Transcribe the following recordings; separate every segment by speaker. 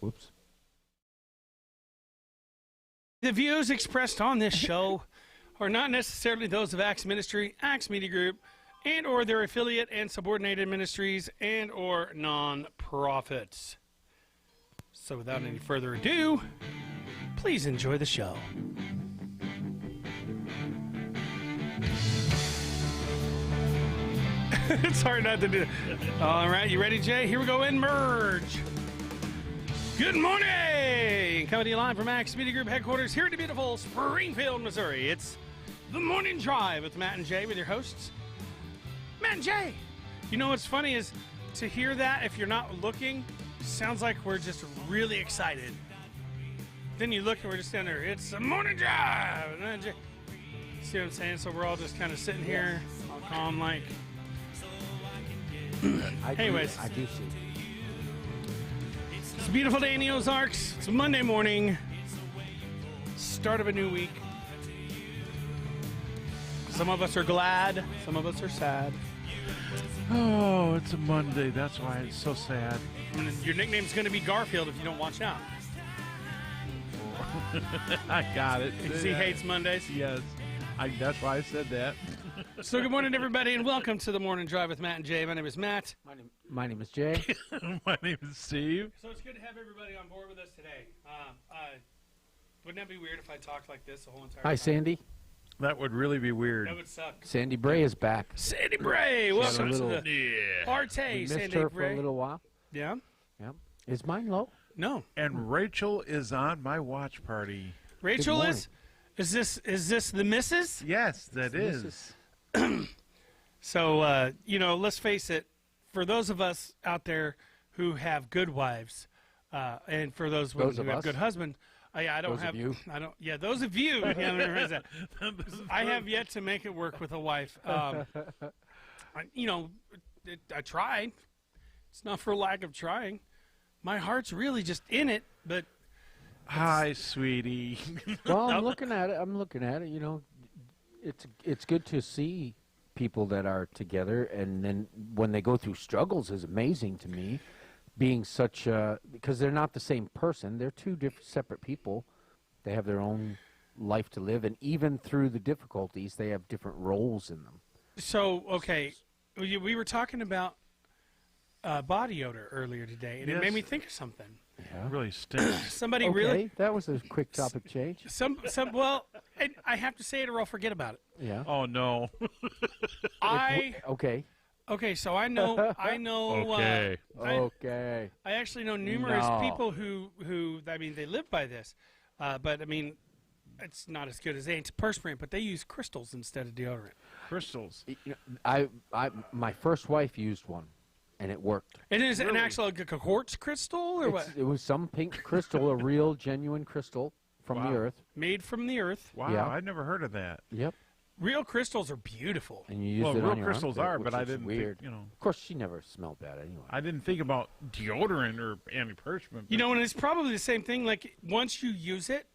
Speaker 1: Whoops.
Speaker 2: The views expressed on this show are not necessarily those of Axe Ministry, Axe Media Group, and or their affiliate and subordinated ministries and or non-profits. So without any further ado, please enjoy the show. It's hard not to do. All right, you ready, Jay? Here we go in merge. Good morning! Coming to you live from Axe Media Group headquarters here in the beautiful Springfield, Missouri. It's the Morning Drive with Matt and Jay with your hosts, Matt and Jay. You know what's funny is to hear that if you're not looking, sounds like we're just really excited. Then you look and we're just standing there. It's the Morning Drive! See what I'm saying? So we're all just kind of sitting here, all calm like. Anyways.
Speaker 1: I do see.
Speaker 2: It's a beautiful day in the Ozarks. It's Monday morning. Start of a new week. Some of us are glad. Some of us are sad.
Speaker 3: Oh, it's a Monday. That's why it's so sad.
Speaker 2: And your nickname's going to be Garfield if you don't watch out.
Speaker 3: I got it.
Speaker 2: Because he hates Mondays.
Speaker 3: Yes. That's why I said that.
Speaker 2: So good morning, everybody, and welcome to the Morning Drive with Matt and Jay. My name is Matt.
Speaker 1: My name is Jay.
Speaker 3: My name is Steve.
Speaker 2: So it's good to have everybody on board with us today. Wouldn't that be weird if I talked like this the whole entire time?
Speaker 1: Hi, Sandy.
Speaker 3: That would really be weird.
Speaker 2: That would suck.
Speaker 1: Sandy Bray is back.
Speaker 2: Sandy Bray, welcome to
Speaker 1: little-
Speaker 2: the
Speaker 3: Yeah.
Speaker 2: party,
Speaker 1: We missed
Speaker 2: Sandy
Speaker 1: her
Speaker 2: Bray.
Speaker 1: for a little while.
Speaker 2: Yeah?
Speaker 1: Yeah. Is mine low?
Speaker 2: No.
Speaker 3: And Rachel is on my watch party.
Speaker 2: Rachel
Speaker 1: morning.
Speaker 2: is this the missus?
Speaker 3: Yes, that is.
Speaker 2: So, let's face it, for those of us out there who have good wives, and for those women who
Speaker 1: of
Speaker 2: have
Speaker 1: us?
Speaker 2: good husbands, I don't
Speaker 1: Those of
Speaker 2: have.
Speaker 1: you?
Speaker 2: I don't. Yeah, those of you. Yeah, let me rephrase that. I have yet to make it work with a wife. I tried. It's not for lack of trying. My heart's really just in it, but
Speaker 3: Hi, sweetie.
Speaker 1: Well, I'm looking at it. You know, it's good to see people that are together, and then when they go through struggles is amazing to me. Being such because they're not the same person. They're two different, separate people. They have their own life to live, and even through the difficulties, they have different roles in them.
Speaker 2: so okay. We were talking about body odor earlier today, and it
Speaker 3: Yes.
Speaker 2: made me think of something.
Speaker 1: Yeah.
Speaker 3: Really stinks.
Speaker 2: Somebody
Speaker 1: Okay,
Speaker 2: really.
Speaker 1: that was a quick topic change.
Speaker 2: Well, and I have to say it or I'll forget about it.
Speaker 1: Yeah.
Speaker 3: Oh, no.
Speaker 1: Okay.
Speaker 2: Okay, so I know,
Speaker 3: Okay.
Speaker 1: Okay.
Speaker 2: I actually know numerous
Speaker 1: No.
Speaker 2: people who, I mean, they live by this, but I mean, it's not as good as antiperspirant, but they use crystals instead of deodorant.
Speaker 3: Crystals.
Speaker 1: You know, my first wife used one, and it worked.
Speaker 2: And is it an
Speaker 3: Really?
Speaker 2: actual like a quartz crystal or what?
Speaker 1: It was some pink crystal, a real, genuine crystal from
Speaker 3: Wow.
Speaker 1: the earth.
Speaker 2: Made from the earth.
Speaker 3: Wow,
Speaker 1: Yeah.
Speaker 3: I'd never heard of that.
Speaker 1: Yep.
Speaker 2: Real crystals are beautiful.
Speaker 1: And you used
Speaker 3: Well,
Speaker 1: it
Speaker 3: real
Speaker 1: on your
Speaker 3: crystals
Speaker 1: armpit,
Speaker 3: are, but
Speaker 1: which
Speaker 3: I
Speaker 1: is
Speaker 3: didn't
Speaker 1: weird.
Speaker 3: think,
Speaker 1: Of course, she never smelled bad anyway.
Speaker 3: I didn't think about deodorant or antiperspirant.
Speaker 2: You know, and it's probably the same thing. Like once you use it,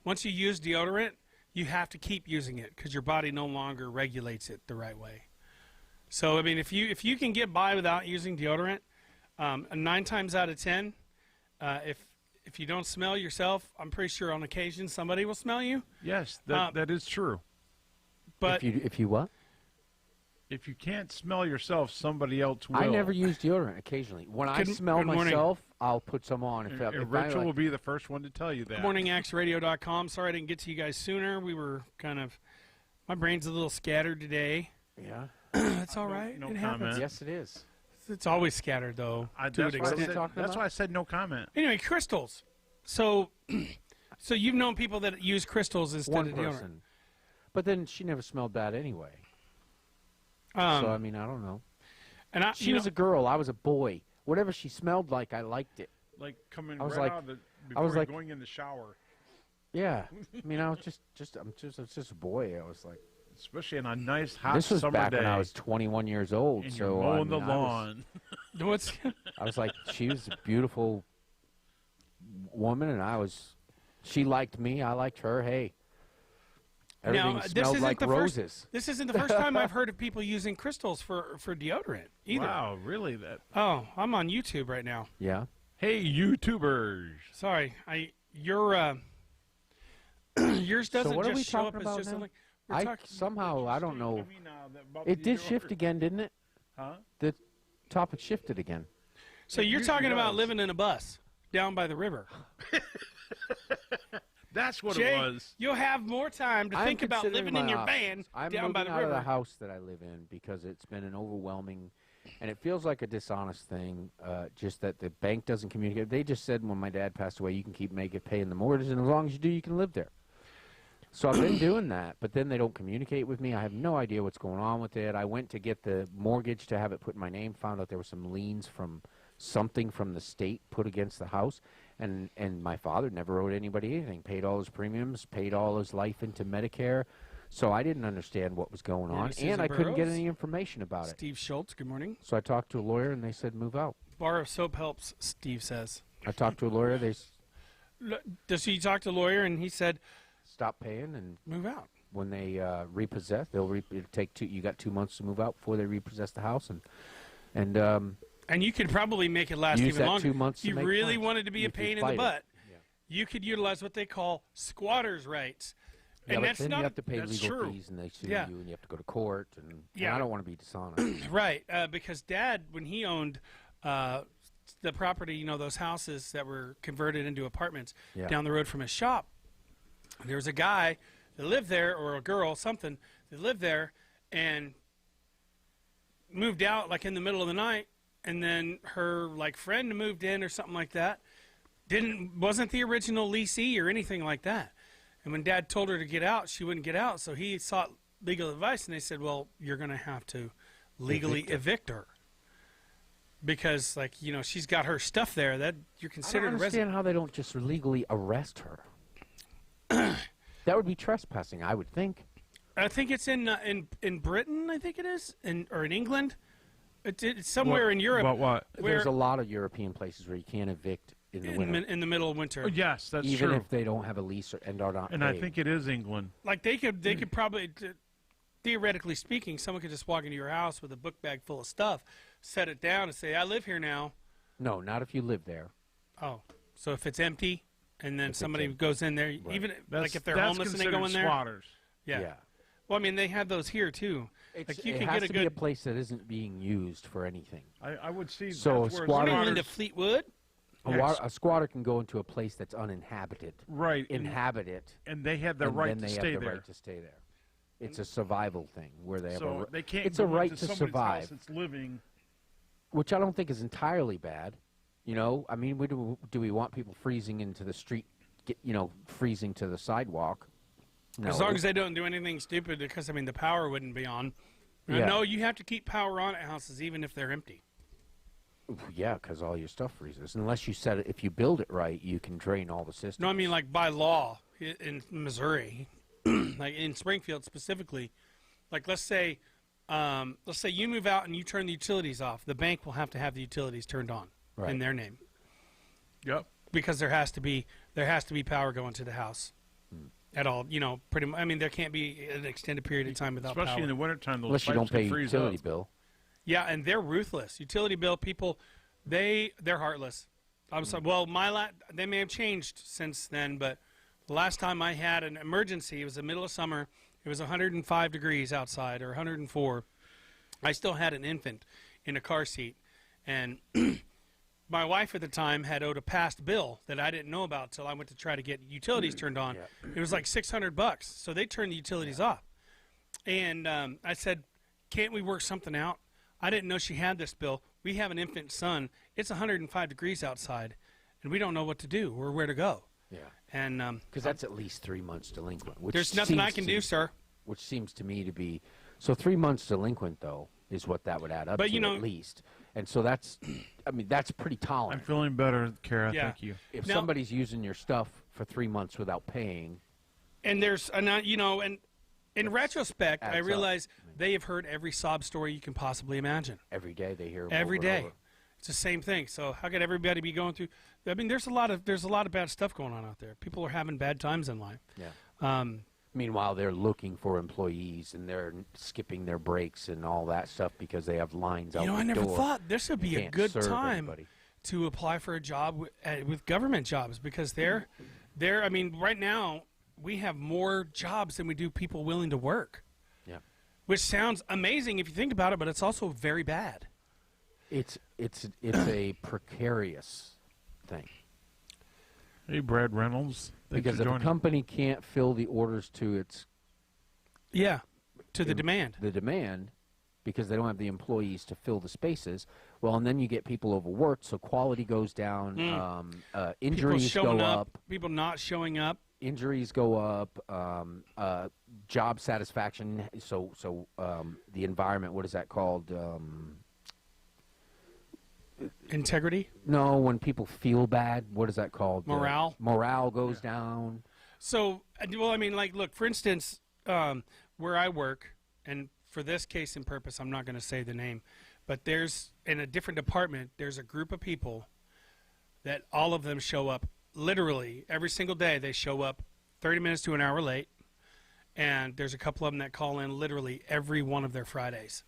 Speaker 2: once you use deodorant, you have to keep using it because your body no longer regulates it the right way. So I mean, if you can get by without using deodorant, 9 times out of 10, if you don't smell yourself, I'm pretty sure on occasion somebody will smell you.
Speaker 3: Yes, that is true.
Speaker 2: But
Speaker 1: if you what?
Speaker 3: If you can't smell yourself, somebody else will.
Speaker 1: I never use deodorant. Occasionally, when I
Speaker 2: Good-
Speaker 1: smell
Speaker 2: good morning.
Speaker 1: myself, I'll put some on. If I
Speaker 3: Rachel
Speaker 1: like-
Speaker 3: will be the first one to tell you that.
Speaker 2: Good morning, AxeRadio.com. Sorry I didn't get to you guys sooner. We were my brain's a little scattered today.
Speaker 1: Yeah.
Speaker 2: It's all right.
Speaker 3: no
Speaker 2: it happens.
Speaker 3: comment.
Speaker 1: Yes, it is.
Speaker 2: It's always scattered though. to
Speaker 3: That's,
Speaker 2: an
Speaker 3: why I
Speaker 2: extent.
Speaker 3: said,
Speaker 1: talking
Speaker 3: that's
Speaker 1: about?
Speaker 3: why I said no comment.
Speaker 2: Anyway, crystals. So, so you've known people that use crystals instead
Speaker 1: One
Speaker 2: of deodorant.
Speaker 1: person. But then she never smelled bad anyway. So I mean, I don't know.
Speaker 2: And I,
Speaker 1: She was a girl. I was a boy. Whatever she smelled like, I liked it.
Speaker 3: Like coming
Speaker 1: I was
Speaker 3: right
Speaker 1: like-
Speaker 3: out of the
Speaker 1: I was
Speaker 3: before
Speaker 1: like-
Speaker 3: going in the shower,
Speaker 1: Yeah. I mean, I was I was just a boy. I was like,
Speaker 3: especially on a nice hot
Speaker 1: this was
Speaker 3: summer
Speaker 1: back
Speaker 3: day.
Speaker 1: when I was 21 years old.
Speaker 3: and
Speaker 1: so
Speaker 3: you're mowing the
Speaker 1: I
Speaker 3: lawn.
Speaker 2: what's
Speaker 1: I was like, she was a beautiful woman, and she liked me. I liked her. Hey, everything
Speaker 2: this
Speaker 1: smelled
Speaker 2: isn't
Speaker 1: like
Speaker 2: the first-
Speaker 1: roses.
Speaker 2: this isn't the first time I've heard of people using crystals for deodorant either.
Speaker 3: Wow, really? That
Speaker 2: Oh, I'm on YouTube right now.
Speaker 1: Yeah.
Speaker 3: Hey, YouTubers.
Speaker 2: Sorry, your yours doesn't
Speaker 1: what are
Speaker 2: just
Speaker 1: we
Speaker 2: show up
Speaker 1: talking
Speaker 2: as
Speaker 1: about
Speaker 2: just
Speaker 1: now?
Speaker 2: something. We're talking.
Speaker 1: Somehow, I don't know.
Speaker 3: It
Speaker 1: It did shift again, didn't it?
Speaker 3: Huh?
Speaker 1: The topic shifted again.
Speaker 2: So
Speaker 3: It
Speaker 2: you're
Speaker 3: usually
Speaker 2: talking about
Speaker 3: does.
Speaker 2: living in a bus down by the river.
Speaker 3: That's what
Speaker 2: Jay,
Speaker 3: it was.
Speaker 2: you'll have more time to
Speaker 1: I'm
Speaker 2: think about
Speaker 1: considering
Speaker 2: living in
Speaker 1: my
Speaker 2: your
Speaker 1: options.
Speaker 2: van
Speaker 1: I'm
Speaker 2: down by
Speaker 1: moving
Speaker 2: the
Speaker 1: out of
Speaker 2: river.
Speaker 1: the house that I live in because it's been an overwhelming, and it feels like a dishonest thing. Just that the bank doesn't communicate. They just said when my dad passed away, you can keep paying the mortgage, and as long as you do, you can live there. So I've been doing that, but then they don't communicate with me. I have no idea what's going on with it. I went to get the mortgage to have it put in my name, found out there were some liens from something from the state put against the house, and my father never owed anybody anything, paid all his premiums, paid all his life into Medicare. So I didn't understand what was going on,
Speaker 2: Morning, Susan
Speaker 1: and I couldn't get
Speaker 2: Burrows.
Speaker 1: any information about it.
Speaker 2: Steve Schultz, good morning.
Speaker 1: So I talked to a lawyer, and they said move out.
Speaker 2: Bar of soap helps, Steve says.
Speaker 1: I talked to a lawyer. They
Speaker 2: Does he talk to a lawyer and he said,
Speaker 1: stopped paying, and
Speaker 2: move out?
Speaker 1: when they repossess, it'll take two. You got 2 months to move out before they repossess the house, and
Speaker 2: And you could probably make it last
Speaker 1: use
Speaker 2: even
Speaker 1: that
Speaker 2: longer.
Speaker 1: 2 months.
Speaker 2: If you
Speaker 1: to make
Speaker 2: really
Speaker 1: plans.
Speaker 2: wanted to be a
Speaker 1: If you
Speaker 2: pain in the
Speaker 1: fight it.
Speaker 2: butt,
Speaker 1: Yeah.
Speaker 2: you could utilize what they call squatters' rights.
Speaker 1: Yeah,
Speaker 2: And
Speaker 1: but
Speaker 2: that's
Speaker 1: then
Speaker 2: not
Speaker 1: you have to pay
Speaker 3: that's
Speaker 1: legal
Speaker 3: true.
Speaker 1: fees, and they sue
Speaker 2: Yeah.
Speaker 1: you, and you have to go to court. And
Speaker 2: Yeah.
Speaker 1: I don't want to be dishonest.
Speaker 2: right, because Dad, when he owned the property, you know, those houses that were converted into apartments
Speaker 1: Yeah.
Speaker 2: down the road from his shop, there was a guy that lived there, or a girl, something, that lived there and moved out like in the middle of the night, and then her like friend moved in or something like that. Wasn't the original leasee or anything like that. And when Dad told her to get out, she wouldn't get out. So he sought legal advice, and they said, "Well, you're going to have to legally evict her because, like, you know, she's got her stuff there. That you're
Speaker 1: I
Speaker 2: considered
Speaker 1: don't
Speaker 2: a resident."
Speaker 1: understand how they don't just legally arrest her. That would be trespassing, I would think.
Speaker 2: I think it's in Britain. I think it is, or in England. It's somewhere in Europe.
Speaker 3: What?
Speaker 1: There's
Speaker 2: Where-
Speaker 1: a lot of European places where you can't evict in the winter,
Speaker 2: in the middle of winter.
Speaker 3: Oh, yes, that's
Speaker 1: even
Speaker 3: true.
Speaker 1: if they don't have a lease and are not
Speaker 3: And I
Speaker 1: paid.
Speaker 3: think it is England.
Speaker 2: Like they could probably, theoretically speaking, someone could just walk into your house with a book bag full of stuff, set it down, and say, "I live here now."
Speaker 1: No, not if you live there.
Speaker 2: Oh, so if it's empty, and then
Speaker 1: it's
Speaker 2: somebody
Speaker 1: empty.
Speaker 2: goes in there,
Speaker 1: Right.
Speaker 2: even
Speaker 3: That's,
Speaker 2: like if they're
Speaker 3: that's
Speaker 2: homeless and they
Speaker 3: considered
Speaker 2: go in there,
Speaker 3: squatters.
Speaker 2: yeah. Well, I mean, they have those here too. Like you
Speaker 1: it
Speaker 2: can
Speaker 1: has
Speaker 2: get a
Speaker 1: to be a
Speaker 2: good.
Speaker 1: place that isn't being used for anything.
Speaker 3: I would see.
Speaker 1: So
Speaker 3: that's where
Speaker 1: squatter-
Speaker 2: Coming
Speaker 3: squatters-
Speaker 2: into Fleetwood.
Speaker 1: A squatter can go into a place that's uninhabited,
Speaker 3: right,
Speaker 1: inhabit it,
Speaker 3: and they have the
Speaker 1: and
Speaker 3: right
Speaker 1: then
Speaker 3: to
Speaker 1: they
Speaker 3: stay
Speaker 1: have the
Speaker 3: there.
Speaker 1: right to stay there. It's a survival thing where they have
Speaker 3: So
Speaker 1: a.
Speaker 3: they can't.
Speaker 1: It's
Speaker 3: go
Speaker 1: a right
Speaker 3: into
Speaker 1: to
Speaker 3: somebody's
Speaker 1: survive,
Speaker 3: House that's living.
Speaker 1: which I don't think is entirely bad. You know, I mean, do we want people freezing into the street? Freezing to the sidewalk? No.
Speaker 2: As long as they don't do anything stupid, because I mean the power wouldn't be on.
Speaker 1: Yeah.
Speaker 2: No, you have to keep power on at houses even if they're empty.
Speaker 1: Yeah, because all your stuff freezes. Unless you set it, if you build it right, you can drain all the systems.
Speaker 2: No, I mean like by law in Missouri, like in Springfield specifically. Like let's say you move out and you turn the utilities off. The bank will have to have the utilities turned on
Speaker 1: Right.
Speaker 2: in their name
Speaker 3: Yep.
Speaker 2: because there has to be power going to the house. At all, you know, pretty much. I mean, there can't be an extended period of time without
Speaker 3: Especially
Speaker 2: power.
Speaker 3: in the wintertime, those
Speaker 1: Unless you don't
Speaker 3: pipes can
Speaker 1: pay
Speaker 3: freeze
Speaker 1: utility
Speaker 3: up.
Speaker 1: bill.
Speaker 2: Yeah, and they're ruthless. Utility bill people, they're heartless. I'm sorry. Well, they may have changed since then, but the last time I had an emergency, it was the middle of summer. It was 105 degrees outside, or 104. I still had an infant in a car seat, and my wife at the time had owed a past bill that I didn't know about till I went to try to get utilities turned on.
Speaker 1: Yeah.
Speaker 2: It was like $600, so they turned the utilities off. And I said, "Can't we work something out?" I didn't know she had this bill. We have an infant son. It's 105 degrees outside, and we don't know what to do or where to go.
Speaker 1: Yeah.
Speaker 2: And
Speaker 1: Because that's at least 3 months delinquent. Which
Speaker 2: there's nothing I
Speaker 1: seems
Speaker 2: can
Speaker 1: to-
Speaker 2: do, sir.
Speaker 1: Which seems to me to be so 3 months delinquent though is what that would add up
Speaker 2: But,
Speaker 1: to
Speaker 2: you know-
Speaker 1: at least. And so that's that's pretty
Speaker 3: I'm
Speaker 1: tolerant.
Speaker 3: feeling better, Kara.
Speaker 2: Yeah.
Speaker 3: Thank you.
Speaker 1: If
Speaker 2: Now-
Speaker 1: somebody's using your stuff for 3 months without paying,
Speaker 2: And there's, you know, and in retrospect, I
Speaker 1: adds up.
Speaker 2: realize they have heard every sob story you can possibly imagine.
Speaker 1: every day they hear 'em
Speaker 2: Every
Speaker 1: over and
Speaker 2: day.
Speaker 1: over.
Speaker 2: It's the same thing. So how could everybody be going through? I mean, there's a lot of bad stuff going on out there. People are having bad times in life.
Speaker 1: Yeah. Meanwhile, they're looking for employees and they're skipping their breaks and all that stuff because they have lines out
Speaker 2: You know,
Speaker 1: the
Speaker 2: I never
Speaker 1: door.
Speaker 2: thought this would be
Speaker 1: You
Speaker 2: a
Speaker 1: can't
Speaker 2: good
Speaker 1: serve
Speaker 2: time
Speaker 1: anybody.
Speaker 2: to apply for a job with government jobs because they're I mean, right now we have more jobs than we do people willing to work.
Speaker 1: Yeah.
Speaker 2: Which sounds amazing if you think about it, but it's also very bad.
Speaker 1: It's a precarious thing.
Speaker 3: Hey, Brad Reynolds. Thanks
Speaker 1: Because
Speaker 3: for
Speaker 1: if a
Speaker 3: joining.
Speaker 1: company can't fill the orders to its
Speaker 2: Yeah, to the demand.
Speaker 1: demand, because they don't have the employees to fill the spaces, well, and then you get people overworked, so quality goes down,
Speaker 2: People
Speaker 1: injuries
Speaker 2: showing
Speaker 1: go
Speaker 2: up, people not showing up.
Speaker 1: injuries go up, job satisfaction. So the environment. What is that called?
Speaker 2: Integrity.
Speaker 1: No, when people feel bad. What is that called?
Speaker 2: Morale?
Speaker 1: Morale goes down.
Speaker 2: So, well, I mean, like, look, for instance, where I work, and for this case and purpose, I'm not going to say the name, but there's, in a different department, there's a group of people that all of them show up literally every single day. They show up 30 minutes to an hour late, and there's a couple of them that call in literally every one of their Fridays.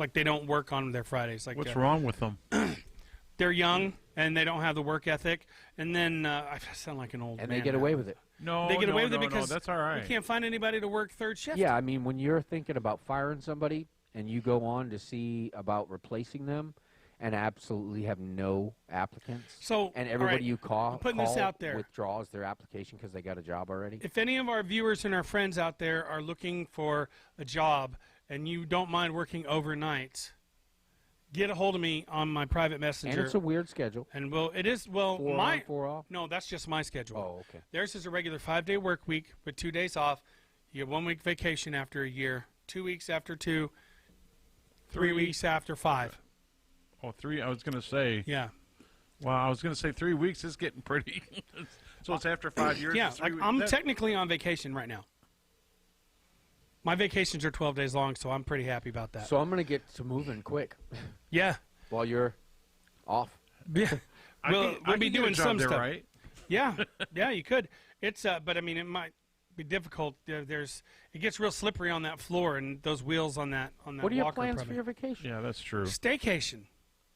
Speaker 2: Like, they don't work on their Fridays. Like,
Speaker 3: What's wrong with them?
Speaker 2: they're young, and they don't have the work ethic, and then I sound like an old
Speaker 1: And
Speaker 2: man
Speaker 1: they get
Speaker 2: now.
Speaker 1: away with it.
Speaker 3: No,
Speaker 2: They get
Speaker 3: no,
Speaker 2: away with
Speaker 3: no,
Speaker 2: it because
Speaker 3: no, that's all right.
Speaker 2: we can't find anybody to work third shift.
Speaker 1: Yeah, I mean, when you're thinking about firing somebody and you go on to see about replacing them and absolutely have no applicants,
Speaker 2: So,
Speaker 1: and
Speaker 2: all
Speaker 1: everybody
Speaker 2: right,
Speaker 1: you call,
Speaker 2: I'm putting this out there.
Speaker 1: withdraws their application because they got a job already.
Speaker 2: If any of our viewers and our friends out there are looking for a job and you don't mind working overnight, get a hold of me on my private messenger.
Speaker 1: And it's a weird schedule.
Speaker 2: And it is
Speaker 1: 4
Speaker 2: my
Speaker 1: on, 4 off.
Speaker 2: no, that's just my schedule.
Speaker 1: Oh, okay.
Speaker 2: Theirs is a regular 5-day work week with 2 days off. You get 1 week vacation after a year, 2 weeks after 2, 3 weeks after 5.
Speaker 3: Oh, 3. I was going to say.
Speaker 2: Yeah.
Speaker 3: Well, I was going to say 3 weeks is getting pretty. So it's after 5 years.
Speaker 2: Yeah,
Speaker 3: it's 3
Speaker 2: like
Speaker 3: weeks.
Speaker 2: I'm
Speaker 3: That-
Speaker 2: technically on vacation right now. My vacations are 12 days long, so I'm pretty happy about that.
Speaker 1: So I'm going to get to moving quick
Speaker 2: Yeah.
Speaker 1: while you're off.
Speaker 2: Yeah.
Speaker 3: I
Speaker 2: We'll,
Speaker 3: can- I
Speaker 2: we'll be
Speaker 3: can get a
Speaker 2: doing
Speaker 3: job
Speaker 2: some
Speaker 3: there,
Speaker 2: stuff.
Speaker 3: right?
Speaker 2: Yeah, yeah, you could. It's but I mean, it might be difficult. It gets real slippery on that floor and those wheels on that
Speaker 1: What are your
Speaker 2: walker
Speaker 1: plans for
Speaker 2: probably.
Speaker 1: your vacation?
Speaker 3: Yeah, that's true.
Speaker 2: Staycation.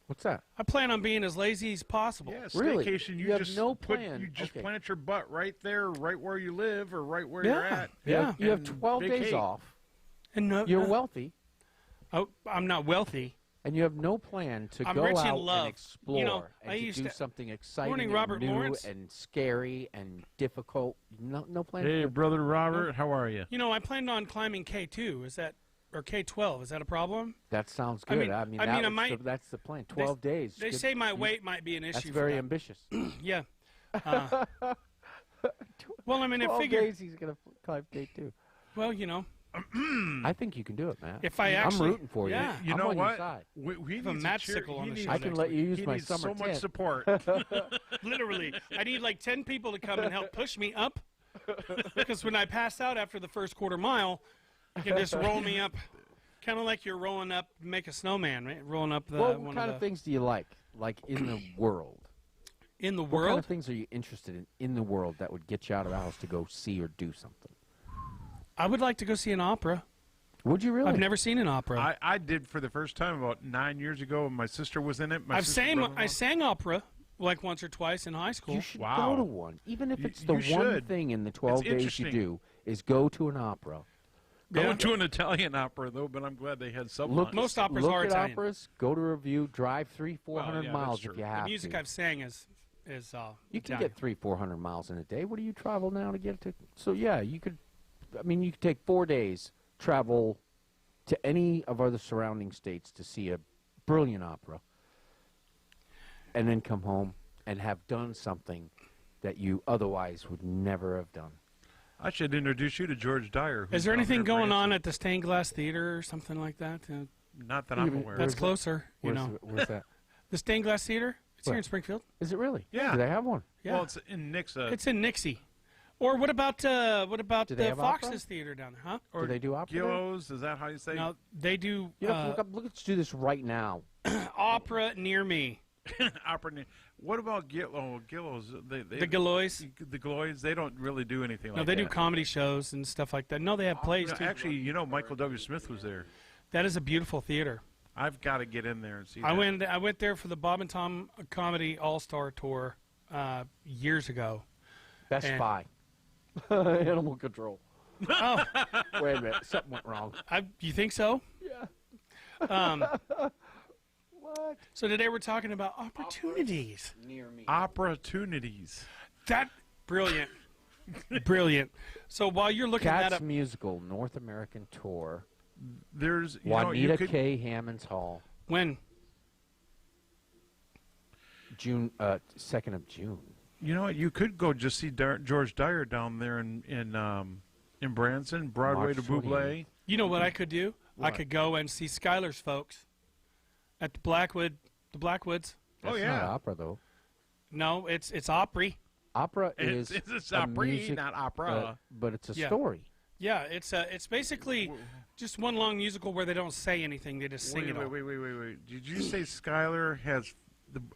Speaker 1: What's that?
Speaker 2: I plan on being as lazy as possible.
Speaker 3: Yeah,
Speaker 1: Really?
Speaker 3: staycation.
Speaker 1: You have
Speaker 3: just
Speaker 1: no
Speaker 3: put,
Speaker 1: plan.
Speaker 3: You just
Speaker 1: Okay.
Speaker 3: plant your butt right there, right where you live, or right where
Speaker 2: Yeah.
Speaker 3: you're at.
Speaker 2: Yeah.
Speaker 1: You have
Speaker 3: And
Speaker 1: 12 days
Speaker 3: vacate.
Speaker 1: off.
Speaker 2: And no,
Speaker 1: You're
Speaker 2: no-
Speaker 1: wealthy,
Speaker 2: Oh, I'm not wealthy.
Speaker 1: and you have no plan to
Speaker 2: I'm
Speaker 1: go
Speaker 2: rich in
Speaker 1: out
Speaker 2: love.
Speaker 1: and explore
Speaker 2: You know,
Speaker 1: and
Speaker 2: I
Speaker 1: to
Speaker 2: used
Speaker 1: do
Speaker 2: to-
Speaker 1: something exciting
Speaker 2: Morning,
Speaker 1: and
Speaker 2: Robert
Speaker 1: new
Speaker 2: Lawrence.
Speaker 1: and scary and difficult. No plan.
Speaker 3: Hey,
Speaker 1: for
Speaker 3: brother Robert, how are you?
Speaker 2: You know, I planned on climbing K2. Is that or K12? Is that a problem?
Speaker 1: That sounds
Speaker 2: I
Speaker 1: good.
Speaker 2: mean-
Speaker 1: I mean,
Speaker 2: I
Speaker 1: that
Speaker 2: mean, I
Speaker 1: was
Speaker 2: might-
Speaker 1: the- that's the plan. 12 days.
Speaker 2: They
Speaker 1: Good-
Speaker 2: say my
Speaker 1: you-
Speaker 2: weight might be an issue.
Speaker 1: That's
Speaker 2: for
Speaker 1: very
Speaker 2: that.
Speaker 1: ambitious.
Speaker 2: Yeah. Well, I mean, I
Speaker 1: 12
Speaker 2: figure.
Speaker 1: days he's going to climb day 2.
Speaker 2: Well, you know,
Speaker 1: I think you can do it, man.
Speaker 2: if I actually,
Speaker 1: I'm rooting for you.
Speaker 2: Yeah.
Speaker 3: You
Speaker 1: I'm
Speaker 3: know
Speaker 1: on your
Speaker 3: what?
Speaker 1: side.
Speaker 3: We
Speaker 2: have a
Speaker 3: need
Speaker 2: match
Speaker 3: cheer-
Speaker 2: sickle on
Speaker 3: he
Speaker 2: the
Speaker 3: needs-
Speaker 2: show
Speaker 1: I can
Speaker 2: next
Speaker 1: let you use
Speaker 3: he
Speaker 1: my
Speaker 3: needs
Speaker 1: summer
Speaker 3: so much
Speaker 1: tent.
Speaker 3: support.
Speaker 2: Literally, I need like 10 people to come and help push me up. Because when I pass out after the first quarter mile, you can just roll me up, kind of like you're rolling up, make a snowman, right? Rolling up the
Speaker 1: What
Speaker 2: one
Speaker 1: kind
Speaker 2: of
Speaker 1: of
Speaker 2: the,
Speaker 1: things do you like in the world?
Speaker 2: in the
Speaker 1: What kind
Speaker 2: world.
Speaker 1: of things are you interested in the world that would get you out of the house to go see or do something?
Speaker 2: I would like to go see an opera.
Speaker 1: Would you really?
Speaker 2: I've never seen an opera.
Speaker 3: I did for the first time about 9 years ago, and my sister was in it.
Speaker 2: I sang opera like once or twice in high school.
Speaker 1: You should
Speaker 3: Wow.
Speaker 1: go to one, even if
Speaker 3: You-
Speaker 1: it's the
Speaker 3: you
Speaker 1: one
Speaker 3: should.
Speaker 1: thing in the 12 days you
Speaker 3: interesting.
Speaker 1: do is go to an opera.
Speaker 3: Going
Speaker 2: Yeah.
Speaker 3: to an Italian opera though, but I'm glad they had some.
Speaker 1: Look,
Speaker 2: Most operas
Speaker 1: look
Speaker 2: are
Speaker 1: at
Speaker 2: Italian.
Speaker 1: operas. Go to a review. Drive 300-400
Speaker 3: yeah,
Speaker 1: miles
Speaker 3: that's
Speaker 1: if
Speaker 3: true.
Speaker 1: you
Speaker 2: The
Speaker 1: have
Speaker 2: music
Speaker 1: to.
Speaker 2: I've sang is
Speaker 1: You can
Speaker 2: Italian.
Speaker 1: get 300-400 miles in a day. What do you travel now to get to? So yeah, you could. I mean, you could take 4 days, travel to any of other surrounding states to see a brilliant opera, and then come home and have done something that you otherwise would never have done.
Speaker 3: I should introduce you to George Dyer.
Speaker 2: Is
Speaker 3: who's
Speaker 2: there
Speaker 3: down
Speaker 2: anything
Speaker 3: there in
Speaker 2: going on
Speaker 3: Branson.
Speaker 2: at the Stained Glass Theater or something like that?
Speaker 3: Not that I'm
Speaker 1: Even-
Speaker 3: aware.
Speaker 2: That's
Speaker 3: of.
Speaker 2: closer, you know.
Speaker 1: Where's that?
Speaker 2: The Stained Glass Theater? It's here
Speaker 1: Where?
Speaker 2: in Springfield.
Speaker 1: Is it really?
Speaker 3: Yeah.
Speaker 1: Do they have one?
Speaker 2: Yeah.
Speaker 3: Well, it's in Nixa.
Speaker 2: It's in Nixie. Or what about
Speaker 1: Do they
Speaker 2: the
Speaker 1: have
Speaker 2: Fox's
Speaker 1: opera?
Speaker 2: Theater down there, huh?
Speaker 3: or
Speaker 1: Do they do opera? there?
Speaker 3: Gillows, is that how you say?
Speaker 2: No, they do
Speaker 1: You know, let's do this right now.
Speaker 2: opera near me.
Speaker 3: Opera. What about Gillows?
Speaker 2: The Galois.
Speaker 3: The Gloys, they don't really do anything like
Speaker 2: No,
Speaker 3: that.
Speaker 2: they do comedy shows and stuff like that. No, they have plays
Speaker 3: No,
Speaker 2: too.
Speaker 3: actually, Michael W. Smith was there.
Speaker 2: That is a beautiful theater.
Speaker 3: I've got to get in there and see.
Speaker 2: I
Speaker 3: that.
Speaker 2: went there for the Bob and Tom Comedy All-Star Tour years ago.
Speaker 1: Best
Speaker 2: And-
Speaker 1: Buy. Animal control.
Speaker 2: Oh,
Speaker 1: Wait a minute. Something went wrong.
Speaker 2: you think so?
Speaker 1: Yeah. What?
Speaker 2: So today we're talking about opportunities.
Speaker 1: Near me.
Speaker 3: Opportunities.
Speaker 2: That brilliant, brilliant. So while you're looking that
Speaker 1: Cats
Speaker 2: up,
Speaker 1: Musical North American Tour.
Speaker 3: There's you
Speaker 1: Juanita
Speaker 3: could,
Speaker 1: K. Hammonds Hall.
Speaker 2: when
Speaker 1: June 2nd of June.
Speaker 3: You know what? You could go just see George Dyer down there in Branson, Broadway
Speaker 1: March
Speaker 3: to Buble.
Speaker 2: you know what I could do, I
Speaker 3: What?
Speaker 2: could go and see Skylar's folks at the Blackwoods.
Speaker 1: That's
Speaker 3: Oh,
Speaker 1: not
Speaker 3: yeah.
Speaker 1: opera though.
Speaker 2: No, it's Opry.
Speaker 1: Opera
Speaker 3: It's
Speaker 1: is
Speaker 3: it's
Speaker 1: a
Speaker 3: opera,
Speaker 1: music,
Speaker 3: not opera.
Speaker 1: but it's a
Speaker 2: Yeah.
Speaker 1: story.
Speaker 2: Yeah, it's basically just one long musical where they don't say anything; they just sing
Speaker 3: wait,
Speaker 2: it all.
Speaker 3: wait. Did you say Skylar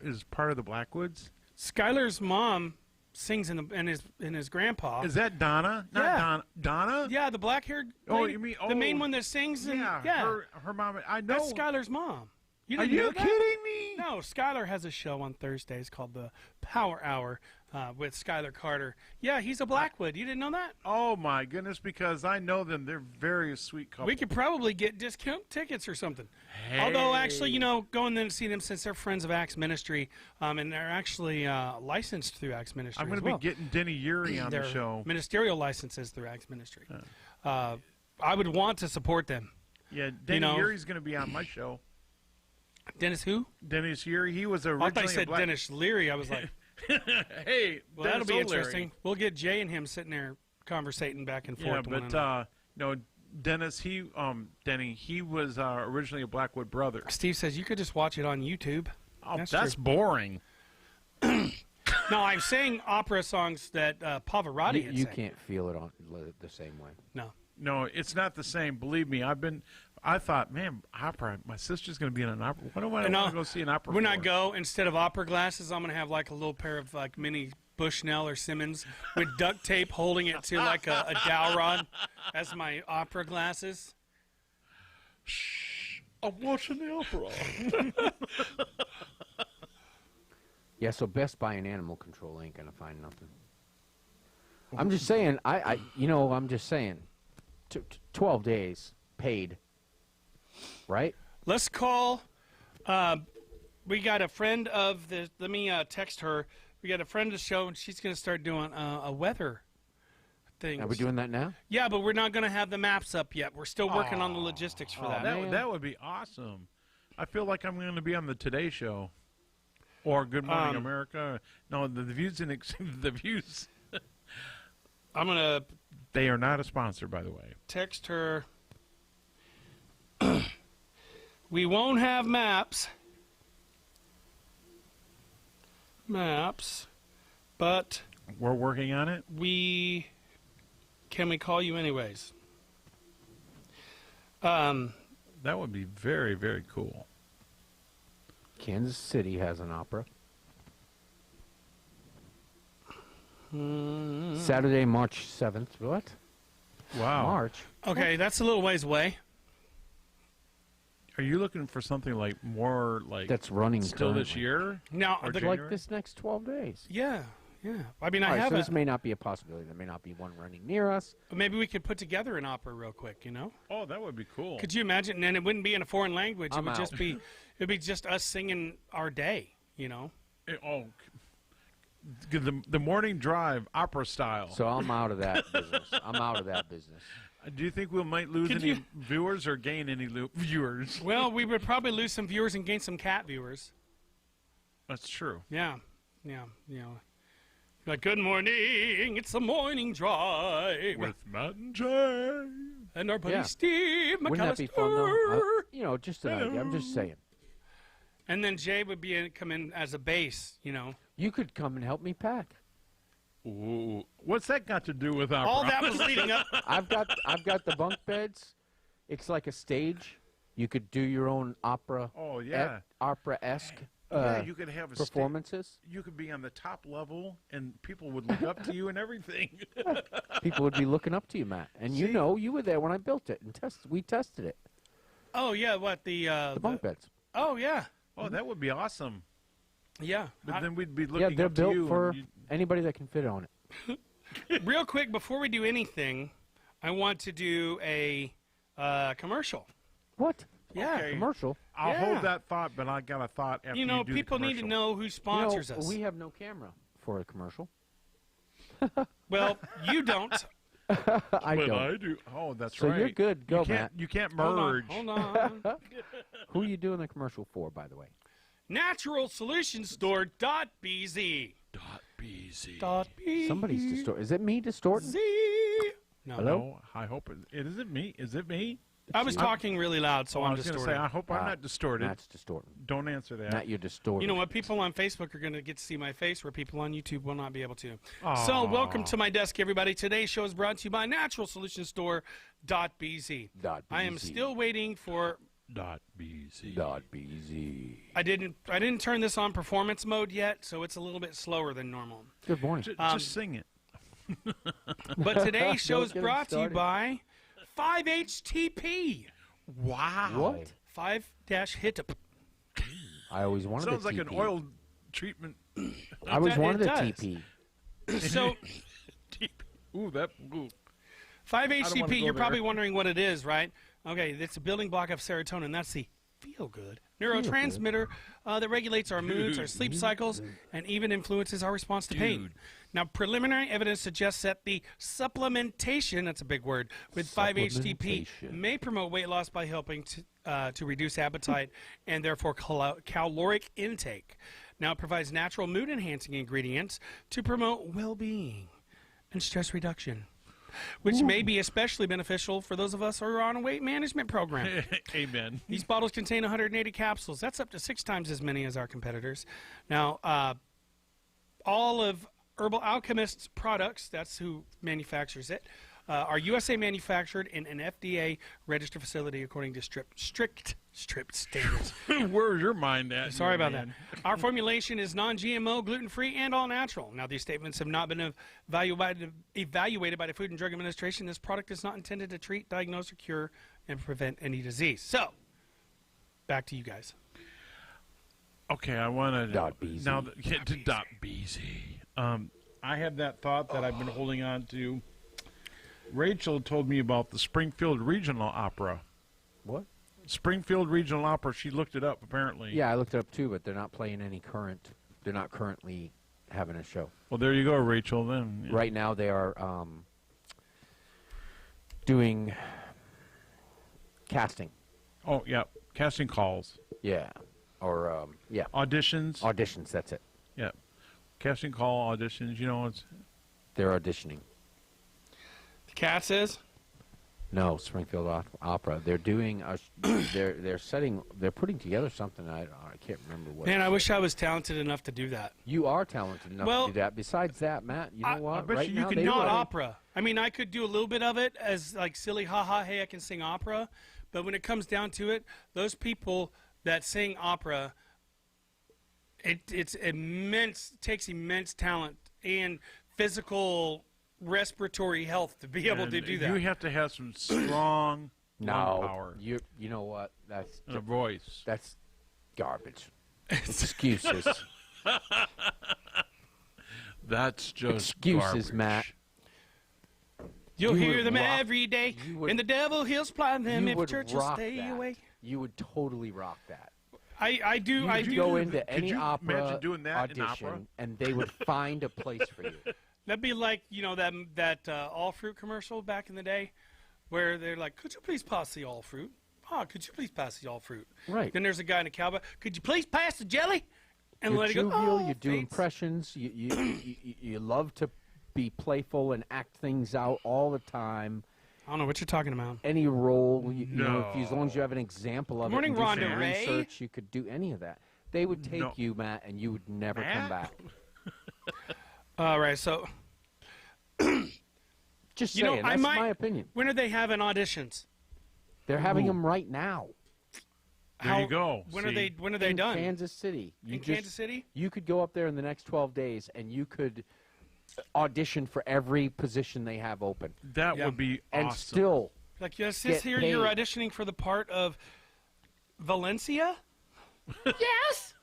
Speaker 3: is part of the Blackwoods?
Speaker 2: Skylar's mom sings in his grandpa.
Speaker 3: Is that Donna? Not
Speaker 2: Yeah.
Speaker 3: Donna?
Speaker 2: Yeah, the black-haired.
Speaker 3: Oh,
Speaker 2: lady,
Speaker 3: you mean
Speaker 2: the main
Speaker 3: oh,
Speaker 2: one that sings? And,
Speaker 3: Yeah, her mom. I know.
Speaker 2: that's Skylar's mom. You
Speaker 3: Are
Speaker 2: didn't know
Speaker 3: you
Speaker 2: that?
Speaker 3: kidding me?
Speaker 2: No, Skylar has a show on Thursdays called the Power Hour with Skylar Carter. Yeah, he's a Blackwood. You didn't know that?
Speaker 3: Oh my goodness! Because I know them. They're very sweet couple.
Speaker 2: We could probably get discount tickets or something. Although, actually, going there to see them since they're friends of Axe Ministry, and they're actually licensed through Axe Ministry.
Speaker 3: I'm going
Speaker 2: as
Speaker 3: to
Speaker 2: well.
Speaker 3: be getting Denny Urie on
Speaker 2: Their
Speaker 3: the show.
Speaker 2: ministerial licenses through Axe Ministry. I would want to support them.
Speaker 3: Yeah, Denny
Speaker 2: know-
Speaker 3: Urie's going to be on my show.
Speaker 2: Dennis who?
Speaker 3: Dennis Urie. He was
Speaker 2: I
Speaker 3: originally
Speaker 2: thought you said
Speaker 3: a black.
Speaker 2: Dennis Leary. I was like,
Speaker 3: Hey,
Speaker 2: well, that'll
Speaker 3: Dennis
Speaker 2: be
Speaker 3: O'Leary.
Speaker 2: interesting. We'll get Jay and him sitting there conversating back and forth.
Speaker 3: Yeah,
Speaker 2: to one
Speaker 3: but
Speaker 2: another.
Speaker 3: no, Dennis. Denny. He was originally a Blackwood brother.
Speaker 2: Steve says you could just watch it on YouTube.
Speaker 3: Oh,
Speaker 2: That's
Speaker 3: that's
Speaker 2: true.
Speaker 3: boring.
Speaker 2: No, I'm saying opera songs that Pavarotti had
Speaker 1: You
Speaker 2: sang.
Speaker 1: can't feel it on the same way.
Speaker 2: No.
Speaker 3: No, it's not the same. Believe me, I thought, man, opera. My sister's going to be in an opera. What do I
Speaker 2: No,
Speaker 3: want to go see an opera?
Speaker 2: When
Speaker 3: for?
Speaker 2: I go, instead of opera glasses, I'm going to have like a little pair of like mini Bushnell or Simmons with duct tape holding it to like a dowel rod as my opera glasses.
Speaker 3: I'm watching the opera.
Speaker 1: Yeah, so Best Buy and Animal Control ain't gonna find nothing. I'm just saying. I'm just saying. 12 days paid. Right?
Speaker 2: Let's call. We got a friend of the. Let me text her. We got a friend of the show, and she's going to start doing a weather thing.
Speaker 1: Are we doing that now?
Speaker 2: Yeah, but we're not going to have the maps up yet. We're still working on the logistics for that.
Speaker 1: man.
Speaker 3: That would be awesome. I feel like I'm going to be on the Today Show, or Good Morning America. No, the views and the views.
Speaker 2: I'm going to
Speaker 3: They are not a sponsor, by the way.
Speaker 2: text her. We won't have maps. But
Speaker 3: We're working on it.
Speaker 2: can we call you anyways?
Speaker 3: That would be very, very cool.
Speaker 1: Kansas City has an opera. Saturday, March 7th. What?
Speaker 3: Wow.
Speaker 1: March?
Speaker 2: Okay, that's a little ways away.
Speaker 3: Are you looking for something like more like
Speaker 1: That's running
Speaker 3: still this
Speaker 1: currently.
Speaker 3: year?
Speaker 2: Now,
Speaker 3: Or
Speaker 2: the,
Speaker 3: January?
Speaker 1: Like this next 12 days.
Speaker 2: yeah. I mean,
Speaker 1: All
Speaker 2: I
Speaker 1: right,
Speaker 2: have
Speaker 1: so this
Speaker 2: a,
Speaker 1: may not be a possibility. There may not be one running near us.
Speaker 2: maybe we could put together an opera real quick,
Speaker 3: Oh, that would be cool.
Speaker 2: Could you imagine? And it wouldn't be in a foreign language.
Speaker 1: I'm
Speaker 2: it would
Speaker 1: out.
Speaker 2: just be, it'd be just us singing our day,
Speaker 3: The morning drive opera style.
Speaker 1: So I'm out of that business. I'm out of that business.
Speaker 3: Do you think we might lose
Speaker 2: Could
Speaker 3: any
Speaker 2: you-
Speaker 3: viewers or gain any viewers?
Speaker 2: Well, we would probably lose some viewers and gain some cat viewers.
Speaker 3: That's true.
Speaker 2: Yeah. Like, good morning, it's the morning drive.
Speaker 3: With Matt and Jay.
Speaker 2: And our buddy
Speaker 1: Yeah.
Speaker 2: Steve McAllister.
Speaker 1: Wouldn't that be fun, though? Just an idea. I'm just saying.
Speaker 2: And then Jay would come in as a bass,
Speaker 1: You could come and help me pack.
Speaker 3: Ooh. What's that got to do with opera?
Speaker 2: All that was leading up.
Speaker 1: I've got the bunk beds. It's like a stage. You could do your own opera.
Speaker 3: Oh, yeah.
Speaker 1: Opera-esque
Speaker 3: Yeah, you could have a
Speaker 1: performances.
Speaker 3: you could be on the top level, and people would look up to you and everything.
Speaker 1: People would be looking up to you, Matt. And you
Speaker 3: See?
Speaker 1: know, you were there when I built it, and we tested it.
Speaker 2: Oh yeah, what the
Speaker 1: bunk beds.
Speaker 2: Oh yeah,
Speaker 3: Oh, that would be awesome.
Speaker 2: yeah.
Speaker 3: But then we'd be
Speaker 1: Yeah,
Speaker 3: looking
Speaker 1: they're
Speaker 3: up to
Speaker 1: built
Speaker 3: you.
Speaker 1: for
Speaker 3: and you'd-
Speaker 1: anybody that can fit on it.
Speaker 2: Real quick, before we do anything, I want to do a commercial.
Speaker 1: What?
Speaker 2: Yeah.
Speaker 3: Okay.
Speaker 1: Commercial?
Speaker 3: I'll
Speaker 2: Yeah.
Speaker 3: hold that thought, but I got a thought after
Speaker 2: You know,
Speaker 3: do the
Speaker 2: people need to
Speaker 3: commercial.
Speaker 2: know who sponsors us.
Speaker 1: We have no camera for a commercial.
Speaker 2: Well, you don't.
Speaker 1: I
Speaker 3: But
Speaker 1: don't.
Speaker 3: I do. Oh, that's
Speaker 1: So
Speaker 3: right.
Speaker 1: you're good. Go,
Speaker 3: you can't,
Speaker 1: Matt.
Speaker 3: You can't
Speaker 2: Hold on,
Speaker 3: merge.
Speaker 2: hold on.
Speaker 1: Who are you doing the commercial for, by the way?
Speaker 2: NaturalSolutionStore.bz.
Speaker 3: .bz.
Speaker 2: .bz.
Speaker 1: Somebody's distorting. Is it me distorting?
Speaker 2: No,
Speaker 1: Hello?
Speaker 3: No, I hope it isn't me. Is it me?
Speaker 2: I was talking really loud, so
Speaker 3: I
Speaker 2: I'm
Speaker 3: was going to
Speaker 2: distorting.
Speaker 3: say, I hope I'm not distorted.
Speaker 1: Matt's distorting.
Speaker 3: Don't answer that.
Speaker 1: Matt, you're distorting.
Speaker 2: You know what? People on Facebook are going to get to see my face, where people on YouTube will not be able to.
Speaker 3: Aw.
Speaker 2: So, welcome to my desk, everybody. Today's show is brought to you by NaturalSolutionStore.bz. I am
Speaker 1: .bz.
Speaker 2: still waiting for.
Speaker 3: .bz.
Speaker 1: .bz.
Speaker 2: I didn't turn this on performance mode yet, so it's a little bit slower than normal.
Speaker 1: Good morning.
Speaker 3: Just sing it.
Speaker 2: But today's show is
Speaker 1: Don't get
Speaker 2: brought to you
Speaker 1: started.
Speaker 2: by 5-HTP.
Speaker 3: Wow.
Speaker 1: What?
Speaker 2: 5-HTP.
Speaker 1: I always wanted
Speaker 3: Sounds
Speaker 1: a
Speaker 3: like an
Speaker 1: TP.
Speaker 3: oil treatment.
Speaker 1: I always
Speaker 2: It
Speaker 1: wanted a
Speaker 2: does.
Speaker 1: TP.
Speaker 2: So,
Speaker 3: Ooh, that. Ooh.
Speaker 2: 5-HTP,
Speaker 3: go
Speaker 2: you're probably
Speaker 3: there.
Speaker 2: wondering what it is, right? Okay, it's a building block of serotonin. That's the feel-good neurotransmitter that regulates our moods, our sleep cycles, and even influences our response to pain. Now, preliminary evidence suggests that the supplementation, that's a big word, with 5-HTP
Speaker 1: Supplementation.
Speaker 2: may promote weight loss by helping to reduce appetite and therefore caloric intake. Now, it provides natural mood-enhancing ingredients to promote well-being and stress reduction, which may be especially beneficial for those of us who are on a weight management program.
Speaker 3: Amen.
Speaker 2: These bottles contain 180 capsules. That's up to 6 times as many as our competitors. Now, all of Herbal Alchemist's products, that's who manufactures it, are USA manufactured in an FDA-registered facility according to strict standards.
Speaker 3: Where's your mind at?
Speaker 2: Sorry
Speaker 3: young
Speaker 2: about that.
Speaker 3: man?
Speaker 2: Our formulation is non-GMO, gluten-free, and all-natural. Now, these statements have not been evaluated by the Food and Drug Administration. This product is not intended to treat, diagnose, or cure, and prevent any disease. So, back to you guys.
Speaker 3: Okay, I want to
Speaker 1: .bz.
Speaker 3: now. Get to .bz. I have that thought that I've been holding on to. Rachel told me about the Springfield Regional Opera.
Speaker 1: What?
Speaker 3: Springfield Regional Opera. She looked it up apparently.
Speaker 1: Yeah, I looked it up too, but they're not playing any current. They're not currently having a show.
Speaker 3: Well, there you go, Rachel. Then
Speaker 1: Right now, they are doing casting.
Speaker 3: Oh yeah, casting calls,
Speaker 1: Yeah. Or, yeah.
Speaker 3: auditions.
Speaker 1: Auditions, that's it.
Speaker 3: Yeah, casting call auditions. You know, it's
Speaker 1: They're auditioning.
Speaker 2: The cat says,
Speaker 1: No, Springfield Opera. They're doing they're putting together something. I can't remember what.
Speaker 2: man, I wish I was talented enough to do that.
Speaker 1: You are talented enough
Speaker 2: Well,
Speaker 1: to do that. Besides that, Matt, you know
Speaker 2: I
Speaker 1: what?
Speaker 3: bet
Speaker 1: right
Speaker 3: you
Speaker 1: now,
Speaker 3: can
Speaker 1: they
Speaker 3: do
Speaker 2: Not
Speaker 3: it.
Speaker 2: opera. I mean, I could do a little bit of it as like silly, haha, hey, I can sing opera. But when it comes down to it, those people that sing opera, takes immense talent and physical respiratory health to be able
Speaker 3: and
Speaker 2: to do that.
Speaker 3: You have to have some strong lung
Speaker 1: No,
Speaker 3: power
Speaker 1: you know what? That's
Speaker 3: and a voice.
Speaker 1: that's garbage. Excuses.
Speaker 3: That's just
Speaker 1: Excuses,
Speaker 3: garbage.
Speaker 1: Matt.
Speaker 2: You'll
Speaker 1: you
Speaker 2: hear
Speaker 1: would
Speaker 2: them
Speaker 1: rock-
Speaker 2: every day,
Speaker 1: you would-
Speaker 2: and the devil he'll supply them
Speaker 1: You
Speaker 2: if
Speaker 1: would
Speaker 2: church will
Speaker 1: rock
Speaker 2: stay
Speaker 1: that.
Speaker 2: away.
Speaker 1: You would totally rock that.
Speaker 2: I do.
Speaker 3: You
Speaker 2: I
Speaker 3: could
Speaker 2: do.
Speaker 1: Go
Speaker 3: do-
Speaker 1: into
Speaker 3: could
Speaker 1: any
Speaker 3: you
Speaker 1: opera
Speaker 3: imagine doing that in
Speaker 1: audition,
Speaker 3: opera?
Speaker 1: and they would find a place for you.
Speaker 2: That'd be like, you know, that all fruit commercial back in the day, where they're like, "Could you please pass the all fruit?" Oh, could you please pass the all fruit?
Speaker 1: Right.
Speaker 2: Then there's a guy in a cowboy. Could you please pass the jelly? And
Speaker 1: You're
Speaker 2: let it go.
Speaker 1: jovial.
Speaker 2: Oh,
Speaker 1: You do
Speaker 2: thanks."
Speaker 1: impressions. You love to be playful and act things out all the time.
Speaker 2: I don't know what you're talking about.
Speaker 1: Any role, you know, if you, as long as you
Speaker 3: No.
Speaker 1: have an example of
Speaker 2: Morning,
Speaker 1: it, and do
Speaker 2: Rhonda
Speaker 1: some
Speaker 2: Ray.
Speaker 1: research, you could do any of that. They would take
Speaker 3: No.
Speaker 1: you, Matt, and you would never come
Speaker 3: Matt?
Speaker 1: back.
Speaker 2: All right, so
Speaker 1: Just
Speaker 2: You know,
Speaker 1: saying.
Speaker 2: I
Speaker 1: That's
Speaker 2: might-
Speaker 1: my opinion.
Speaker 2: when are they having auditions?
Speaker 1: They're having them right now
Speaker 3: There you go.
Speaker 2: When
Speaker 3: See?
Speaker 2: are they? When are they
Speaker 1: in
Speaker 2: done?
Speaker 1: Kansas City.
Speaker 2: In Kansas City?
Speaker 1: You could go up there in the next 12 days, and you could audition for every position they have open,
Speaker 3: That
Speaker 2: Yeah.
Speaker 3: would be
Speaker 1: and
Speaker 3: awesome.
Speaker 1: still
Speaker 2: Like, yes, this
Speaker 1: Get
Speaker 2: here you're
Speaker 1: paid.
Speaker 2: auditioning for the part of Valencia?
Speaker 1: Yes.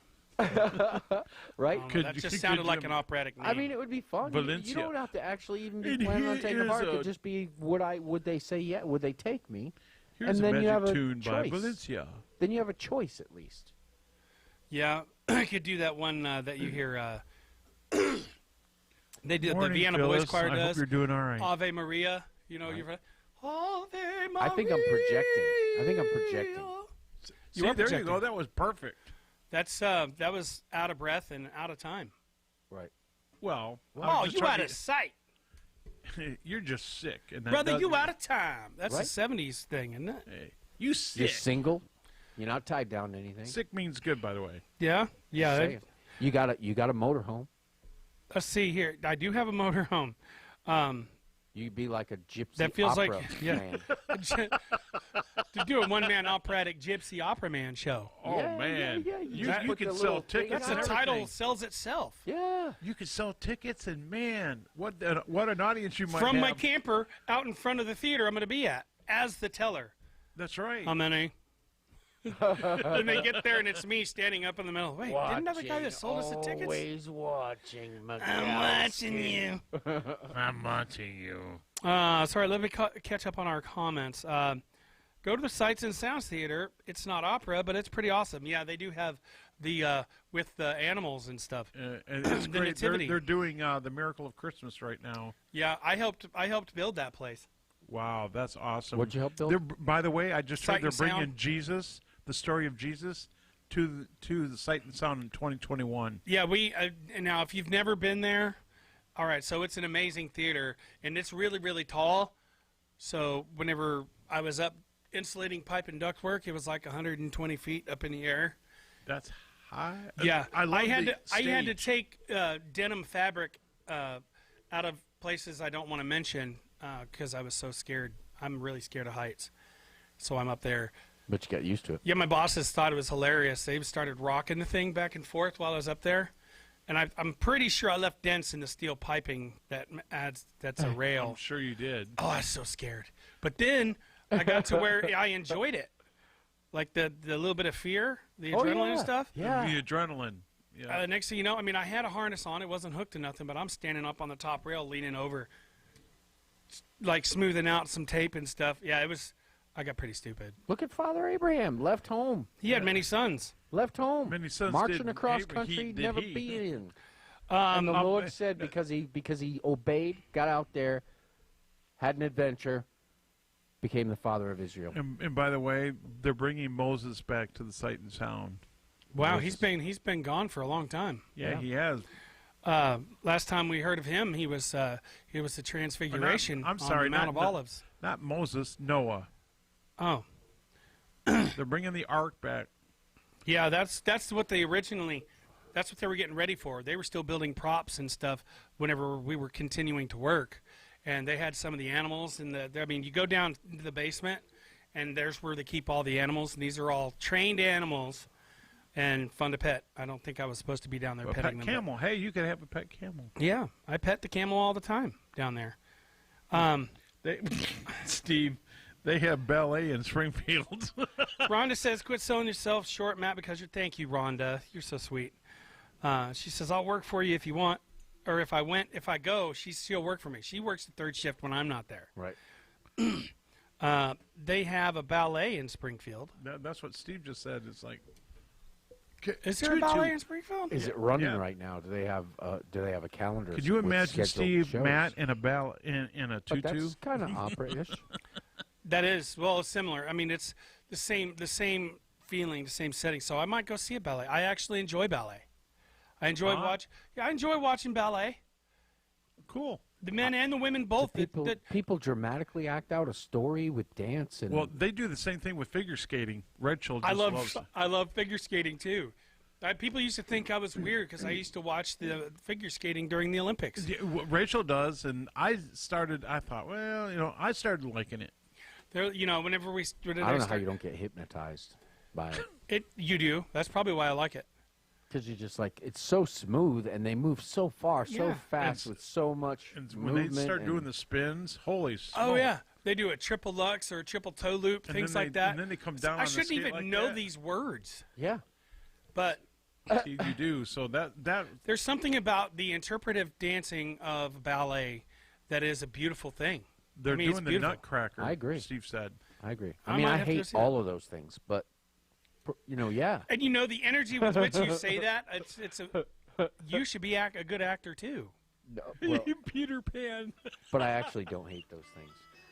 Speaker 1: Right?
Speaker 2: Oh,
Speaker 3: Could-
Speaker 2: that just
Speaker 3: could
Speaker 2: sounded
Speaker 3: you
Speaker 2: like
Speaker 3: im-
Speaker 2: an operatic name.
Speaker 1: I mean, it would be fun.
Speaker 3: Valencia.
Speaker 1: You don't have to actually even be
Speaker 3: And
Speaker 1: planning on
Speaker 3: here
Speaker 1: taking part. It
Speaker 3: is
Speaker 1: could
Speaker 3: a-
Speaker 1: just be would they say yeah? Would they take me?
Speaker 3: Here's
Speaker 1: And
Speaker 3: a
Speaker 1: then you
Speaker 3: magic
Speaker 1: have a
Speaker 3: tune by
Speaker 1: choice.
Speaker 3: Valencia.
Speaker 1: Then you have a choice at least.
Speaker 2: Yeah, I could do that one that you hear. They did
Speaker 3: Morning,
Speaker 2: the Vienna
Speaker 3: Phyllis.
Speaker 2: Boys Choir
Speaker 3: I hope
Speaker 2: does
Speaker 3: you're doing all right.
Speaker 2: Ave Maria. You know, you've Ave Maria.
Speaker 1: I think I'm projecting. I think I'm projecting.
Speaker 3: See,
Speaker 2: You are
Speaker 3: there you
Speaker 2: projecting.
Speaker 3: go. That was perfect.
Speaker 2: That's that was out of breath and out of time.
Speaker 1: Right.
Speaker 3: Well,
Speaker 2: Oh, you out of sight,
Speaker 3: You're just sick, and that
Speaker 2: brother.
Speaker 3: doesn't-
Speaker 2: You out of time. That's
Speaker 1: Right.
Speaker 2: a '70s thing, isn't it?
Speaker 3: Hey, you
Speaker 1: You're
Speaker 3: sick.
Speaker 1: single. You're not tied down to anything.
Speaker 3: Sick means good, by the way.
Speaker 2: Yeah, yeah.
Speaker 1: Saying. You got a motorhome.
Speaker 2: Let's see here. I do have a motorhome.
Speaker 1: You'd be like a gypsy
Speaker 2: That feels like-
Speaker 1: opera
Speaker 2: yeah.
Speaker 1: man.
Speaker 2: To do a one-man operatic gypsy opera man show.
Speaker 3: Oh
Speaker 1: Yeah,
Speaker 3: man,
Speaker 1: yeah, you
Speaker 3: you,
Speaker 1: just
Speaker 3: you
Speaker 1: put
Speaker 3: can
Speaker 1: the
Speaker 3: sell
Speaker 1: little thing
Speaker 3: tickets.
Speaker 2: That's
Speaker 3: and
Speaker 2: the
Speaker 3: everything.
Speaker 2: title sells itself.
Speaker 1: Yeah.
Speaker 3: You can sell tickets, and man, what an audience you might
Speaker 2: From
Speaker 3: have.
Speaker 2: my camper out in front of the theater I'm going to be at as the teller.
Speaker 3: That's right.
Speaker 2: How many? Then they get there and it's me standing up in the middle. Wait, didn't another guy that sold us the tickets?
Speaker 1: Always watching.
Speaker 2: I'm watching you.
Speaker 3: I'm watching you.
Speaker 2: Sorry, let me catch up on our comments. Go to the Sights and Sounds Theater. It's not opera, but it's pretty awesome. Yeah, they do have the with the animals and stuff.
Speaker 3: And it's
Speaker 2: The
Speaker 3: great. They're,
Speaker 2: Nativity.
Speaker 3: they're doing the Miracle of Christmas right now.
Speaker 2: Yeah, I helped build that place.
Speaker 3: Wow, that's awesome.
Speaker 1: What'd you help build?
Speaker 3: They're, by the way, I just
Speaker 2: Sight
Speaker 3: heard they're
Speaker 2: and
Speaker 3: bringing
Speaker 2: Sound.
Speaker 3: Jesus, the story of Jesus, to the Sight and Sound in 2021.
Speaker 2: Yeah, we now if you've never been there, all right. So it's an amazing theater, and it's really really tall. So whenever I was up insulating pipe and ductwork, it was like 120 feet up in the air.
Speaker 3: That's high.
Speaker 2: Yeah,
Speaker 3: I love
Speaker 2: had
Speaker 3: the
Speaker 2: to I had to
Speaker 3: stage.
Speaker 2: take denim fabric out of places I don't want to mention because I was so scared. I'm really scared of heights, so I'm up there.
Speaker 1: But you got used to it.
Speaker 2: Yeah, my bosses thought it was hilarious. They started rocking the thing back and forth while I was up there, and I'm pretty sure I left dents in the steel piping that's a rail.
Speaker 3: I'm sure you did.
Speaker 2: Oh, I was so scared. But then I got to where I enjoyed it, like the little bit of fear, the adrenaline and stuff.
Speaker 1: Yeah.
Speaker 3: The adrenaline. Yeah.
Speaker 2: Next thing you know, I mean, I had a harness on. It wasn't hooked to nothing, but I'm standing up on the top rail, leaning over, like smoothing out some tape and stuff. Yeah, it was. I got pretty stupid.
Speaker 1: Look at Father Abraham. Left home.
Speaker 2: He had many sons.
Speaker 1: Left home.
Speaker 3: Many sons
Speaker 1: Marching
Speaker 3: did
Speaker 1: across
Speaker 3: Abra-
Speaker 1: country,
Speaker 3: he- did
Speaker 1: never
Speaker 3: he.
Speaker 1: being. And the Lord said because he obeyed, got out there, had an adventure, became the father of Israel.
Speaker 3: And by the way, they're bringing Moses back to the Sight and Sound.
Speaker 2: Wow,
Speaker 1: Moses.
Speaker 2: he's been gone for a long time.
Speaker 3: Yeah,
Speaker 1: Yeah.
Speaker 3: he has.
Speaker 2: Last time we heard of him, he was the Transfiguration
Speaker 3: I'm sorry,
Speaker 2: on the Mount
Speaker 3: not-
Speaker 2: of Olives.
Speaker 3: Not Moses, Noah.
Speaker 2: Oh,
Speaker 3: They're bringing the ark back.
Speaker 2: yeah, that's what they originally. That's what they were getting ready for. They were still building props and stuff whenever we were continuing to work, and they had some of the animals in the. I mean, you go down into the basement, and there's where they keep all the animals, and these are all trained animals, and fun to pet. I don't think I was supposed to be down there
Speaker 3: A
Speaker 2: petting
Speaker 3: pet
Speaker 2: them.
Speaker 3: camel. Hey, you could have a pet camel.
Speaker 2: but- yeah, I pet the camel all the time down there.
Speaker 3: They, Steve, they have ballet in Springfield.
Speaker 2: Rhonda says, "Quit selling yourself short, Matt, because you're." Thank you, Rhonda. You're so sweet. She says, "I'll work for you if you want, or if I go, she'll work for me. She works the third shift when I'm not there."
Speaker 1: Right.
Speaker 2: They have a ballet in Springfield.
Speaker 3: That's what Steve just said. It's like,
Speaker 2: Is there a ballet in Springfield?
Speaker 1: Is it running
Speaker 3: Yeah.
Speaker 1: right now? Do they have a calendar?
Speaker 3: could you
Speaker 1: with
Speaker 3: imagine
Speaker 1: scheduled
Speaker 3: Steve,
Speaker 1: shows?
Speaker 3: Matt, in a in a
Speaker 1: But
Speaker 3: tutu?
Speaker 1: that's kind of opera-ish.
Speaker 2: That is it's similar. I mean, it's the same feeling, the same setting. So I might go see a ballet. I actually enjoy ballet. I enjoy watching ballet.
Speaker 3: Cool.
Speaker 2: The men and the women both.
Speaker 1: People dramatically act out a story with dance and
Speaker 3: Well, they do the same thing with figure skating. Rachel just loves it.
Speaker 2: I love figure skating too. People used to think I was weird because I used to watch the figure skating during the Olympics.
Speaker 3: Yeah, Rachel does, and I thought, well, I started liking it.
Speaker 2: There, whenever
Speaker 1: I don't know how you don't get hypnotized by it.
Speaker 2: You do. That's probably why I like it.
Speaker 1: Because you're just like, it's so smooth and they move so far, so
Speaker 2: Yeah.
Speaker 1: fast
Speaker 3: And
Speaker 1: with so much
Speaker 3: And when
Speaker 1: movement.
Speaker 3: they start
Speaker 1: and-
Speaker 3: doing the spins, holy smokes.
Speaker 2: Oh yeah, They do a triple lux or a triple toe loop,
Speaker 3: And
Speaker 2: things
Speaker 3: then
Speaker 2: like that.
Speaker 3: And then they come down
Speaker 2: I
Speaker 3: on the
Speaker 2: shouldn't
Speaker 3: skate
Speaker 2: even
Speaker 3: like
Speaker 2: know
Speaker 3: that.
Speaker 2: these words,
Speaker 1: Yeah.
Speaker 2: but
Speaker 3: See, you do. So that
Speaker 2: there's something about the interpretive dancing of ballet that is a beautiful thing.
Speaker 3: they're
Speaker 2: I mean, it's
Speaker 3: doing the
Speaker 2: beautiful.
Speaker 3: Nutcracker.
Speaker 1: I agree.
Speaker 3: Steve said.
Speaker 1: I agree.
Speaker 2: I
Speaker 1: I mean,
Speaker 2: might
Speaker 1: I
Speaker 2: have to go
Speaker 1: hate
Speaker 2: see
Speaker 1: all of those things, but yeah.
Speaker 2: And you know the energy with which you say that, you should be a good actor too.
Speaker 1: No, well,
Speaker 3: Peter Pan.
Speaker 1: but I actually don't hate those things.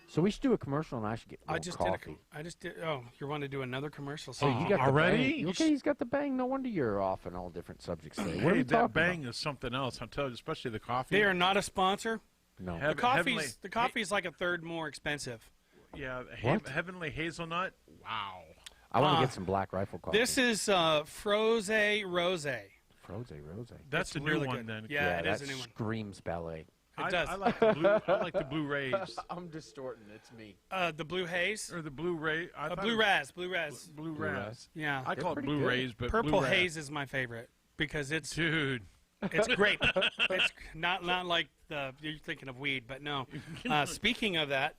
Speaker 1: So we should do a commercial, and I should get more coffee.
Speaker 2: I just did. Oh, you want to do another commercial?
Speaker 1: Oh, you got
Speaker 3: already?
Speaker 1: The bang. Okay, he's got the bang. No wonder you're off on all different subjects today. What are
Speaker 3: Hey,
Speaker 1: we
Speaker 3: that
Speaker 1: talking
Speaker 3: bang is something else. I'm telling you, especially the coffee.
Speaker 2: They are not a sponsor.
Speaker 1: about? No.
Speaker 3: Heav-
Speaker 2: The coffee's like a third more expensive.
Speaker 3: Yeah,
Speaker 1: What?
Speaker 3: Heavenly Hazelnut. Wow.
Speaker 1: I want to get some Black Rifle coffee.
Speaker 2: This is Froze Rose.
Speaker 1: Froze Rose.
Speaker 3: That's
Speaker 2: It's
Speaker 3: the new
Speaker 2: really
Speaker 3: one
Speaker 2: good.
Speaker 3: then.
Speaker 2: Yeah, it
Speaker 1: that
Speaker 2: is a new one.
Speaker 1: screams ballet.
Speaker 2: It does.
Speaker 3: I like the blue. I like the blue rays
Speaker 1: I'm distorting. It's me.
Speaker 2: The blue haze,
Speaker 3: or the blue ray. I thought
Speaker 2: blue
Speaker 3: it
Speaker 2: raz.
Speaker 3: was Blue
Speaker 1: Blue
Speaker 3: raz.
Speaker 1: raz.
Speaker 2: Yeah,
Speaker 3: I call it
Speaker 1: pretty
Speaker 3: blue
Speaker 1: good.
Speaker 3: rays, but
Speaker 2: purple
Speaker 3: blue raz.
Speaker 2: haze is my favorite because it's
Speaker 3: Dude,
Speaker 2: grape. It's not like you're thinking of weed, but no. Speaking of that,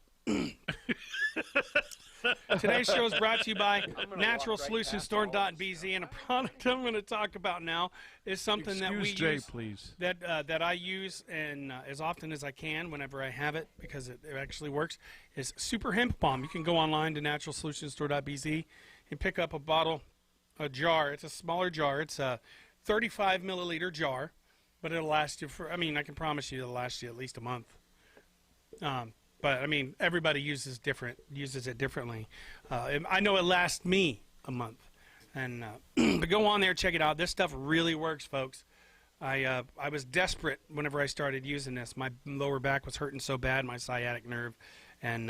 Speaker 2: today's show is brought to you by NaturalSolutionsStore.bz, and a product I'm going to talk about now is something that we
Speaker 3: excuse Jay,
Speaker 2: use.
Speaker 3: please.
Speaker 2: That I use and as often as I can whenever I have it because it actually works is Super Hemp Balm. You can go online to naturalsolutionstore.bz and pick up a jar. It's a smaller jar. It's a 35 milliliter jar, but it'll last you I can promise you it'll last you at least a month. But I mean, everybody uses it differently. I know it lasts me a month, and but go on there, check it out. This stuff really works, folks. I was desperate whenever I started using this. My lower back was hurting so bad, my sciatic nerve, and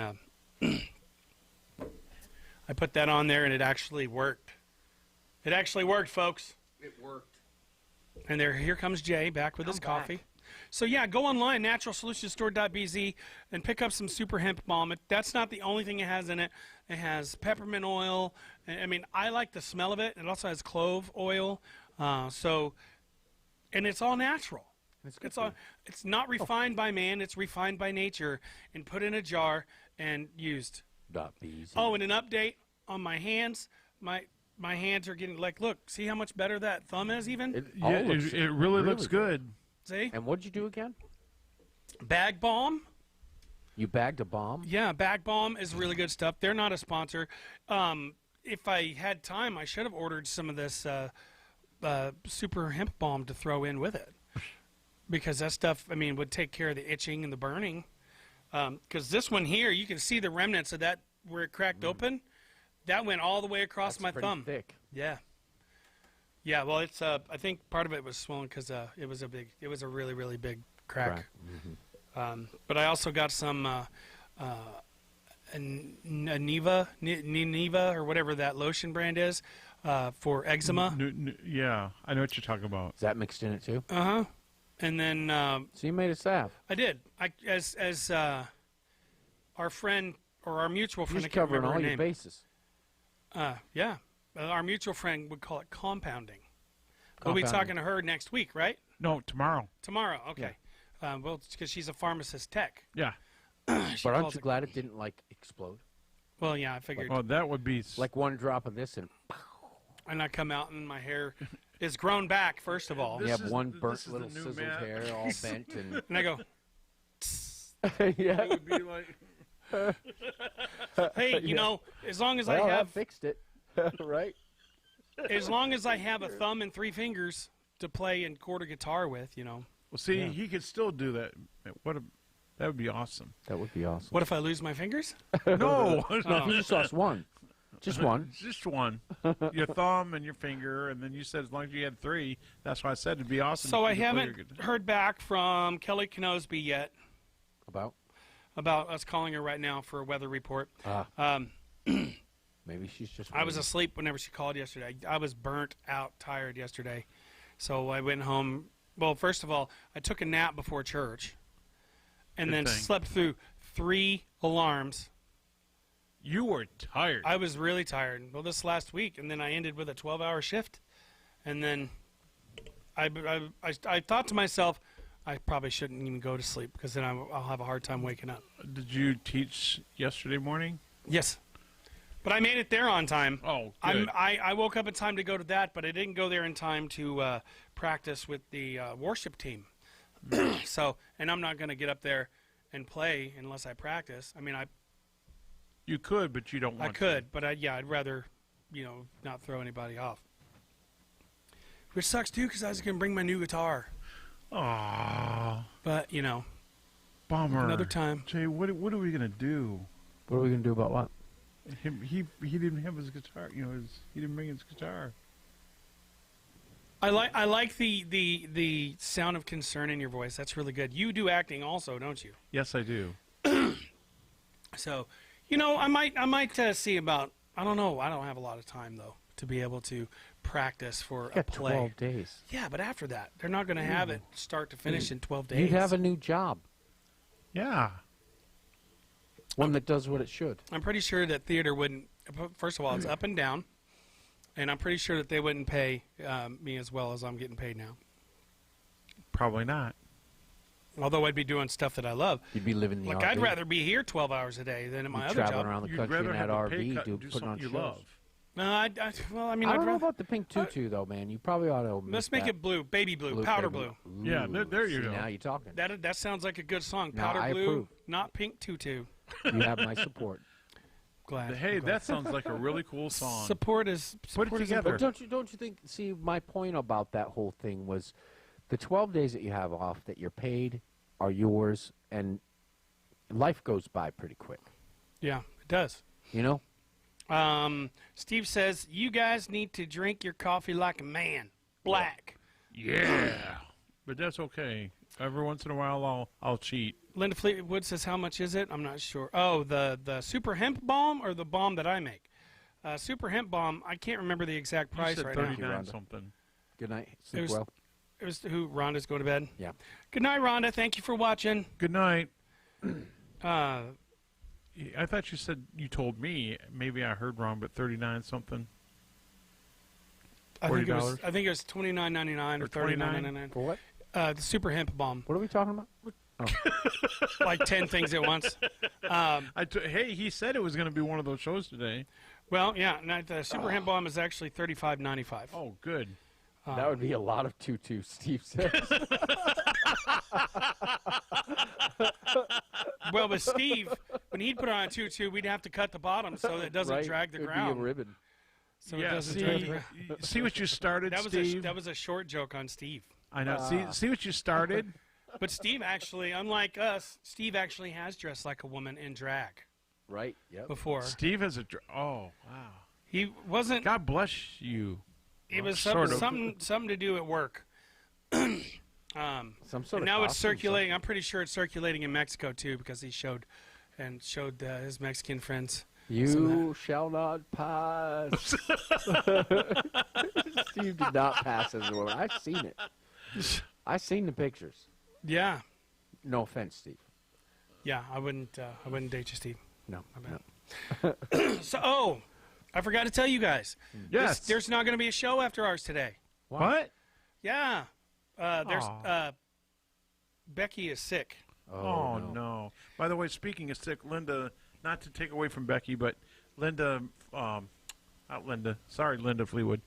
Speaker 2: I put that on there, and it actually worked. It actually worked, folks.
Speaker 1: It worked.
Speaker 2: And here comes Jay back with his coffee. So yeah, go online, naturalsolutionstore.bz, and pick up some Super Hemp Balm. That's not the only thing it has in it. It has peppermint oil. I mean, I like the smell of it. It also has clove oil. And it's all natural. It's not refined by man. It's refined by nature and put in a jar and used.
Speaker 1: .bz.
Speaker 2: Oh, and an update on my hands. My hands are getting look, see how much better that thumb is even?
Speaker 3: Yeah, it really looks good.
Speaker 2: See?
Speaker 1: And what'd you do again?
Speaker 2: Bag Balm.
Speaker 1: You bagged a bomb?
Speaker 2: Yeah, Bag Balm is really good stuff. They're not a sponsor. If I had time, I should have ordered some of this Super Hemp Balm to throw in with it. Because that stuff, would take care of the itching and the burning. Because this one here, you can see the remnants of that where it cracked open. That went all the way across my
Speaker 1: pretty
Speaker 2: thumb.
Speaker 1: thick.
Speaker 2: Yeah. Yeah, well, it's. I think part of it was swollen because it was a really, really big crack. But I also got some Neva or whatever that lotion brand is for eczema.
Speaker 3: Yeah, I know what you're talking about.
Speaker 1: Is that mixed in it too?
Speaker 2: And then
Speaker 1: So you made a salve.
Speaker 2: I did. As our friend or our mutual friend.
Speaker 1: You're
Speaker 2: I can't
Speaker 1: covering
Speaker 2: remember
Speaker 1: all
Speaker 2: her
Speaker 1: your
Speaker 2: name.
Speaker 1: bases.
Speaker 2: Yeah. Our mutual friend would call it compounding. We'll be
Speaker 1: Compounding.
Speaker 2: talking to her next week, right?
Speaker 3: No, tomorrow.
Speaker 2: Tomorrow. Okay. Well, because she's a pharmacist tech.
Speaker 3: Yeah.
Speaker 2: She
Speaker 1: But aren't
Speaker 2: calls
Speaker 1: you
Speaker 2: it-
Speaker 1: glad it didn't
Speaker 2: Well,
Speaker 1: explode?
Speaker 2: yeah, I figured.
Speaker 3: Well, that would be
Speaker 1: Like one drop of this and
Speaker 2: And I come out and my hair is grown back, first of all.
Speaker 3: This
Speaker 1: you have
Speaker 3: is-
Speaker 1: one
Speaker 3: this
Speaker 1: burnt
Speaker 3: is the
Speaker 1: little
Speaker 3: new
Speaker 1: sizzled
Speaker 3: Matt.
Speaker 1: hair all bent and
Speaker 2: And I go,
Speaker 1: yeah.
Speaker 3: It would be like.
Speaker 2: hey, as long as
Speaker 1: Well,
Speaker 2: I
Speaker 1: that
Speaker 2: have,
Speaker 1: fixed it, right?
Speaker 2: as long as I have a thumb and 3 fingers to play and chord a guitar with,
Speaker 3: Well, see,
Speaker 1: Yeah.
Speaker 3: he could still do that. That would be awesome.
Speaker 1: That would be awesome.
Speaker 2: What if I lose my fingers?
Speaker 3: No,
Speaker 1: If you just lost one, just one.
Speaker 3: just one. Your thumb and your finger, and then you said as long as you had 3. That's why I said it'd be awesome.
Speaker 2: So
Speaker 3: if
Speaker 2: I
Speaker 3: you could play your
Speaker 2: haven't
Speaker 3: guitar.
Speaker 2: heard back from Kelly Knosby yet
Speaker 1: About
Speaker 2: about us calling her right now for a weather report.
Speaker 1: maybe she's just.
Speaker 2: I was
Speaker 1: waiting.
Speaker 2: asleep whenever she called yesterday. I was burnt out, tired yesterday. So I went home. Well, first of all, I took a nap before church and
Speaker 3: Good
Speaker 2: then
Speaker 3: thing.
Speaker 2: slept through 3 alarms.
Speaker 3: You were tired.
Speaker 2: I was really tired. Well, this last week, and then I ended with a 12-hour shift. And then I thought to myself, I probably shouldn't even go to sleep because then I'll have a hard time waking up.
Speaker 3: Did you teach yesterday morning?
Speaker 2: Yes. But I made it there on time.
Speaker 3: Oh, good.
Speaker 2: I woke up in time to go to that, but I didn't go there in time to practice with the worship team. So, and I'm not going to get up there and play unless I practice. I mean,
Speaker 3: You could, but you don't want
Speaker 2: I could, but I'd rather, not throw anybody off. Which sucks too, because I was going to bring my new guitar.
Speaker 3: to. Aww.
Speaker 2: But
Speaker 3: Bummer.
Speaker 2: another time.
Speaker 3: Jay, what are we going to do?
Speaker 1: What are we gonna do about what?
Speaker 3: He didn't have his guitar. He didn't bring his guitar.
Speaker 2: I like the sound of concern in your voice. That's really good. You do acting also, don't you?
Speaker 3: Yes, I do.
Speaker 2: So, I might see about. I don't know. I don't have a lot of time though to be able to practice for a
Speaker 1: Got
Speaker 2: play.
Speaker 1: 12 days.
Speaker 2: Yeah, but after that, they're not going to have it start to finish in 12 days.
Speaker 1: You'd have a new job,
Speaker 3: Yeah.
Speaker 1: one that does what it should.
Speaker 2: I'm pretty sure that theater wouldn't. First of all, it's up and down, and I'm pretty sure that they wouldn't pay me as well as I'm getting paid now.
Speaker 3: Probably not.
Speaker 2: Although I'd be doing stuff that I love.
Speaker 1: You'd be living in the
Speaker 2: Like
Speaker 1: RV.
Speaker 2: I'd rather be here 12 hours a day than in my
Speaker 1: You'd
Speaker 2: other
Speaker 1: traveling
Speaker 2: job.
Speaker 1: around the
Speaker 3: You'd
Speaker 1: country in
Speaker 3: rather
Speaker 1: that
Speaker 3: have a pay
Speaker 1: RV,
Speaker 3: cut and do
Speaker 1: putting on
Speaker 3: something you
Speaker 1: shows.
Speaker 3: love.
Speaker 2: No,
Speaker 1: I
Speaker 2: I'd
Speaker 1: don't know
Speaker 2: rather.
Speaker 1: about the pink tutu though, man. You probably ought to.
Speaker 2: Let's make it blue, baby blue, powder blue.
Speaker 3: Yeah, there you
Speaker 1: See,
Speaker 3: go.
Speaker 1: Now you're talking.
Speaker 2: That sounds like a good song.
Speaker 1: No,
Speaker 2: Powder
Speaker 1: I
Speaker 2: blue,
Speaker 1: approve.
Speaker 2: not pink tutu.
Speaker 1: You have my support.
Speaker 2: Glad.
Speaker 3: Hey,
Speaker 2: I'm glad.
Speaker 3: that sounds like a really cool song.
Speaker 2: Support is
Speaker 3: Put it
Speaker 2: support is
Speaker 3: together.
Speaker 1: But don't you think? See, my point about that whole thing was, the 12 days that you have off that you're paid are yours, and life goes by pretty quick.
Speaker 2: Yeah, it does.
Speaker 1: You know.
Speaker 2: Steve says you guys need to drink your coffee like a man, black.
Speaker 3: Yeah, but that's okay. Every once in a while, I'll cheat.
Speaker 2: Linda Fleetwood says, how much is it? I'm not sure. Oh, the super hemp balm or the balm that I make? Super hemp balm, I can't remember the exact
Speaker 3: You
Speaker 2: price
Speaker 3: said
Speaker 2: right
Speaker 3: 39
Speaker 1: Rhonda.
Speaker 3: something.
Speaker 1: Good night. Sleep
Speaker 2: was-
Speaker 1: well.
Speaker 2: now. It was who? Rhonda's going to bed?
Speaker 1: Yeah.
Speaker 2: Good night, Rhonda. Thank you for watching.
Speaker 3: Good night.
Speaker 2: Uh,
Speaker 3: I thought you said you told me. Maybe I heard wrong, but 39 something.
Speaker 2: I think it was
Speaker 3: $40?
Speaker 2: $29.99 or
Speaker 3: Or 29?
Speaker 2: $39.99.
Speaker 1: For what?
Speaker 2: The super hemp balm,
Speaker 1: What are we talking about?
Speaker 2: like 10 things at once.
Speaker 3: Hey, he said it was going to be one of those shows today.
Speaker 2: Well, yeah, no, the super hemp balm is actually $35.95.
Speaker 3: Oh, good.
Speaker 1: That would be a lot of tutu, Steve says.
Speaker 2: Well, with Steve, when he'd put on a tutu, we'd have to cut the bottom so that it doesn't
Speaker 1: Right?
Speaker 2: drag the
Speaker 1: It'd
Speaker 2: ground.
Speaker 1: be a ribbon.
Speaker 2: So it
Speaker 3: Yeah,
Speaker 2: doesn't drag the
Speaker 3: see,
Speaker 2: ground.
Speaker 3: see what you started,
Speaker 2: That was
Speaker 3: Steve.
Speaker 2: that was a short joke on Steve.
Speaker 3: I know. See what you started.
Speaker 2: But Steve actually, unlike us, Steve actually has dressed like a woman in drag
Speaker 1: Right. Yep.
Speaker 2: before.
Speaker 3: Steve has a. Oh, wow.
Speaker 2: He wasn't.
Speaker 3: God bless you.
Speaker 2: It was
Speaker 3: sort of.
Speaker 2: something to do at work.
Speaker 1: Some sort
Speaker 2: And
Speaker 1: of.
Speaker 2: now it's
Speaker 1: costume,
Speaker 2: circulating. I'm pretty sure it's circulating in Mexico too because he showed his Mexican friends.
Speaker 1: You shall not pass. Steve did not pass as a woman. I've seen it. I've seen the pictures.
Speaker 2: Yeah,
Speaker 1: No offense, Steve.
Speaker 2: yeah. I wouldn't date you, Steve.
Speaker 1: No.
Speaker 2: My bad. So, I forgot to tell you guys.
Speaker 3: Yes.
Speaker 2: There's not going to be a show after ours today.
Speaker 3: What?
Speaker 2: Yeah. There's
Speaker 3: Aw.
Speaker 2: Becky is sick.
Speaker 3: Oh, no. By the way, speaking of sick, Linda, not to take away from Becky, but Linda, not Linda, sorry, Linda Fleetwood.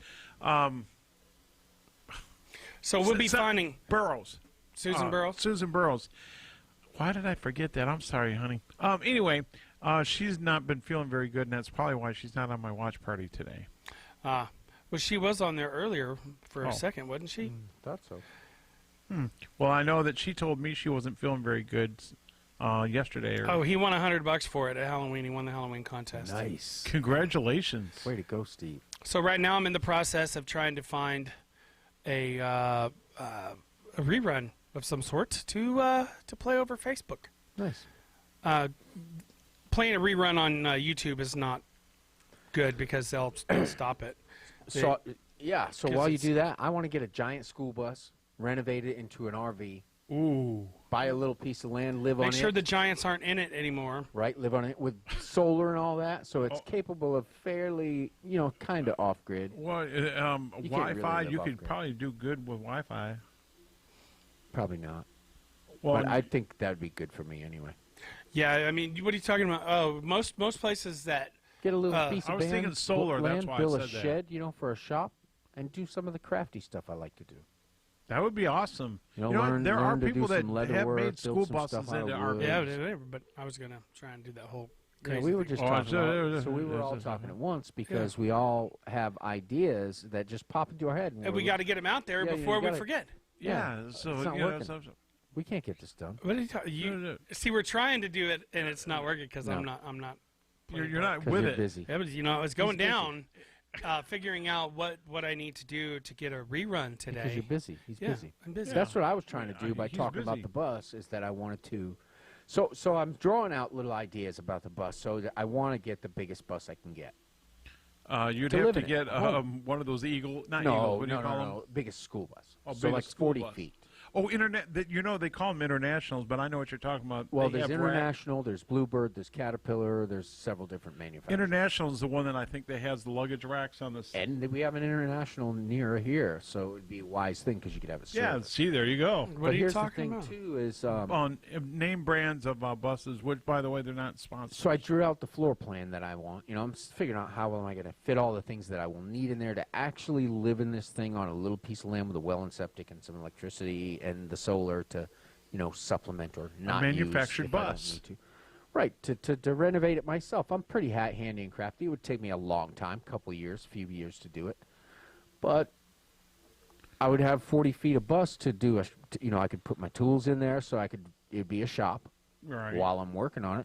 Speaker 2: So we'll be finding
Speaker 3: Burrows.
Speaker 2: Susan Burrows.
Speaker 3: Susan Burrows. Why did I forget that? I'm sorry, honey. Anyway, she's not been feeling very good, and that's probably why she's not on my watch party today.
Speaker 2: Well, she was on there earlier for
Speaker 3: Oh.
Speaker 2: a second, wasn't she?
Speaker 1: Thought so.
Speaker 3: Well, I know that she told me she wasn't feeling very good yesterday.
Speaker 2: Oh, he won $100 for it at Halloween. He won the Halloween contest.
Speaker 1: Nice.
Speaker 3: Congratulations.
Speaker 1: Way to go, Steve.
Speaker 2: So right now I'm in the process of trying to find a rerun of some sort to play over Facebook.
Speaker 1: Nice.
Speaker 2: Playing a rerun on YouTube is not good because they'll stop it.
Speaker 1: So, yeah. So
Speaker 2: 'Cause
Speaker 1: while you
Speaker 2: it's-
Speaker 1: do that, I want to get a giant school bus, renovate it into an RV,
Speaker 3: Ooh.
Speaker 1: buy a little piece of land, live on
Speaker 2: Make sure
Speaker 1: it.
Speaker 2: the Giants aren't in it anymore.
Speaker 1: Right, live on it with solar and all that, so it's
Speaker 3: Oh.
Speaker 1: capable of fairly, kind of off grid.
Speaker 3: Well,
Speaker 1: really
Speaker 3: Wi-Fi,
Speaker 1: live
Speaker 3: you
Speaker 1: off
Speaker 3: could
Speaker 1: grid.
Speaker 3: probably do good with Wi-Fi.
Speaker 1: Probably not.
Speaker 3: Well,
Speaker 1: but I think that would be good for me anyway.
Speaker 2: Yeah, I mean, what are you talking about? Oh, most places that
Speaker 1: Get a little piece
Speaker 3: I
Speaker 1: of
Speaker 3: was thinking solar, that's
Speaker 1: land,
Speaker 3: why I
Speaker 1: build a
Speaker 3: said that.
Speaker 1: shed, for a shop, and do some of the crafty stuff I like to do.
Speaker 3: that would be awesome.
Speaker 1: Learn,
Speaker 3: there are
Speaker 1: learn to
Speaker 3: people
Speaker 1: do
Speaker 3: that
Speaker 1: some leather
Speaker 3: have
Speaker 1: work,
Speaker 3: made school
Speaker 1: build some
Speaker 3: buses
Speaker 1: stuff out
Speaker 3: into
Speaker 1: of
Speaker 3: RVs.
Speaker 1: wood.
Speaker 2: yeah, whatever. But I was gonna try and do that whole.
Speaker 1: Yeah,
Speaker 2: Crazy
Speaker 1: we were
Speaker 2: thing.
Speaker 1: just talking about. So we were all talking at once because we all have ideas that just pop into our head,
Speaker 2: And we got to get them out there
Speaker 1: Yeah, you
Speaker 2: before we
Speaker 1: gotta-
Speaker 2: forget.
Speaker 3: Yeah,
Speaker 1: It's
Speaker 3: so
Speaker 1: not
Speaker 3: you know,
Speaker 1: working. We can't get this done.
Speaker 2: What are you talking?
Speaker 3: No.
Speaker 2: See, we're trying to do it, and it's not working because
Speaker 1: No.
Speaker 2: I'm not.
Speaker 3: you're not
Speaker 1: Because
Speaker 3: with
Speaker 1: you're
Speaker 3: it.
Speaker 1: busy.
Speaker 2: Yeah, but I was going
Speaker 1: busy.
Speaker 2: down, figuring out what I need to do to get a rerun today.
Speaker 1: Because you're busy. He's
Speaker 2: Yeah,
Speaker 1: busy.
Speaker 2: I'm busy.
Speaker 1: That's what I was trying to
Speaker 3: Yeah,
Speaker 1: do by
Speaker 3: he's
Speaker 1: talking about
Speaker 3: busy.
Speaker 1: the bus. Is that I wanted to. So I'm drawing out little ideas about the bus. So that I want to get the biggest bus I can get.
Speaker 3: You'd
Speaker 1: To
Speaker 3: have
Speaker 1: live
Speaker 3: to
Speaker 1: in it,
Speaker 3: get
Speaker 1: home.
Speaker 3: one of those Eagles. Not
Speaker 1: No,
Speaker 3: Eagles. What do
Speaker 1: no,
Speaker 3: you call them?
Speaker 1: no. Biggest school bus.
Speaker 3: Oh,
Speaker 1: so like
Speaker 3: biggest school
Speaker 1: 40
Speaker 3: bus.
Speaker 1: feet.
Speaker 3: Oh, internet. That they call them internationals, but I know what you're talking about.
Speaker 1: Well,
Speaker 3: They
Speaker 1: there's
Speaker 3: have rack-
Speaker 1: International, there's Bluebird, there's Caterpillar, there's several different manufacturers.
Speaker 3: International is the one that I think that has the luggage racks on the.
Speaker 1: And we have an International near here, so it would be a wise thing because you could have a
Speaker 3: Yeah,
Speaker 1: service.
Speaker 3: see, there you go.
Speaker 2: What
Speaker 1: But
Speaker 2: are you
Speaker 1: here's the
Speaker 2: talking
Speaker 1: thing
Speaker 2: about?
Speaker 1: too is
Speaker 3: On name brands of buses, which by the way they're not sponsored.
Speaker 1: so I drew out the floor plan that I want. I'm figuring out how am I going to fit all the things that I will need in there to actually live in this thing on a little piece of land with a well and septic and some electricity and the solar to, supplement or not
Speaker 3: manufactured
Speaker 1: use if I don't
Speaker 3: bus.
Speaker 1: need to. Right, to renovate it myself. I'm pretty handy and crafty. It would take me a long time, few years to do it. But I would have 40 feet of bus to do I could put my tools in there so it'd be a shop
Speaker 3: Right.
Speaker 1: while I'm working on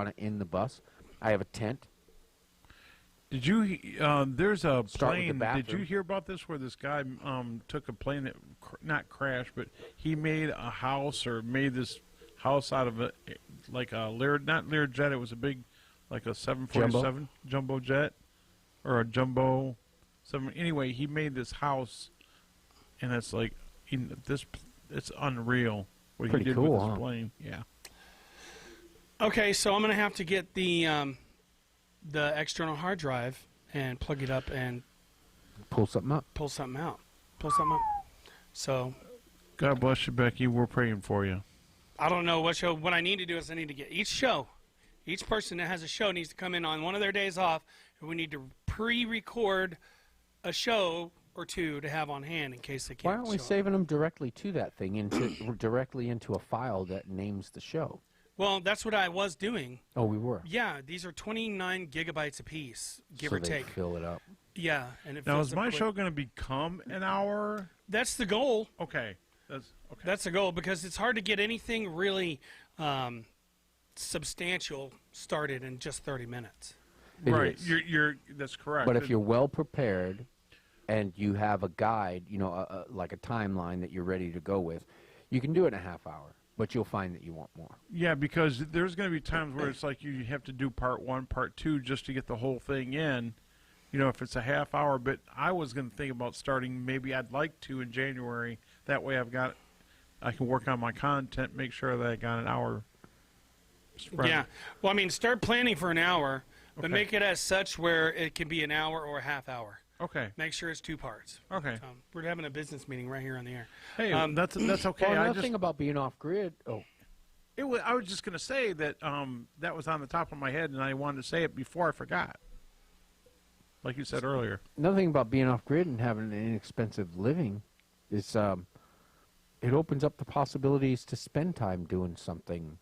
Speaker 1: it in the bus. I have a tent.
Speaker 3: Did you? There's a
Speaker 1: Start with the
Speaker 3: plane. Did
Speaker 1: bathroom.
Speaker 3: you hear about this? Where this guy took a plane that not crashed, but he made a house or made this house out of like a not Learjet. It was a big, like a 747 jumbo jet, or a jumbo. Anyway, he made this house, and it's like It's unreal what
Speaker 1: Pretty
Speaker 3: he did
Speaker 1: cool,
Speaker 3: with his
Speaker 1: huh?
Speaker 3: plane. Yeah.
Speaker 2: Okay, so I'm gonna have to get the external hard drive and plug it up and
Speaker 1: Pull something up.
Speaker 2: pull something out. So
Speaker 3: God bless you, Becky. We're praying for you.
Speaker 2: I don't know what show. What I need to do is I need to get each person that has a show needs to come in on one of their days off, and we need to pre-record a show or two to have on hand in case they can't.
Speaker 1: Why aren't we
Speaker 2: show up.
Speaker 1: saving them directly to that thing, directly into a file that names the show?
Speaker 2: Well, that's what I was doing.
Speaker 1: Oh, we were.
Speaker 2: Yeah, these are 29 gigabytes apiece, give
Speaker 1: so
Speaker 2: or
Speaker 1: they
Speaker 2: take.
Speaker 1: fill it up.
Speaker 2: Yeah, and it
Speaker 3: Now,
Speaker 2: fills
Speaker 3: is
Speaker 2: up
Speaker 3: my
Speaker 2: quick.
Speaker 3: show going to become an hour?
Speaker 2: That's the goal.
Speaker 3: Okay. That's okay.
Speaker 2: That's the goal because it's hard to get anything really substantial started in just 30 minutes.
Speaker 1: It
Speaker 3: right.
Speaker 1: is.
Speaker 3: You're. That's correct.
Speaker 1: But if you're well prepared and you have a guide, like a timeline that you're ready to go with, you can do it in a half hour. But you'll find that you want more.
Speaker 3: Yeah, because there's going to be times where it's like you have to do part one, part two, just to get the whole thing in. If it's a half hour. But I was going to think about starting. Maybe I'd like to in January. That way, I can work on my content, make sure that I got an hour. spread.
Speaker 2: Yeah. Well, I mean, start planning for an hour, but
Speaker 3: Okay.
Speaker 2: make it as such where it can be an hour or a half hour.
Speaker 3: Okay.
Speaker 2: Make sure it's 2 parts.
Speaker 3: Okay.
Speaker 2: We're having a business meeting right here on the air.
Speaker 3: Hey, that's okay.
Speaker 1: Well,
Speaker 3: I
Speaker 1: another
Speaker 3: just
Speaker 1: thing about being off grid. Oh,
Speaker 3: I was just going to say that that was on the top of my head, and I wanted to say it before I forgot. Like you said earlier.
Speaker 1: another thing about being off grid and having an inexpensive living is it opens up the possibilities to spend time doing something.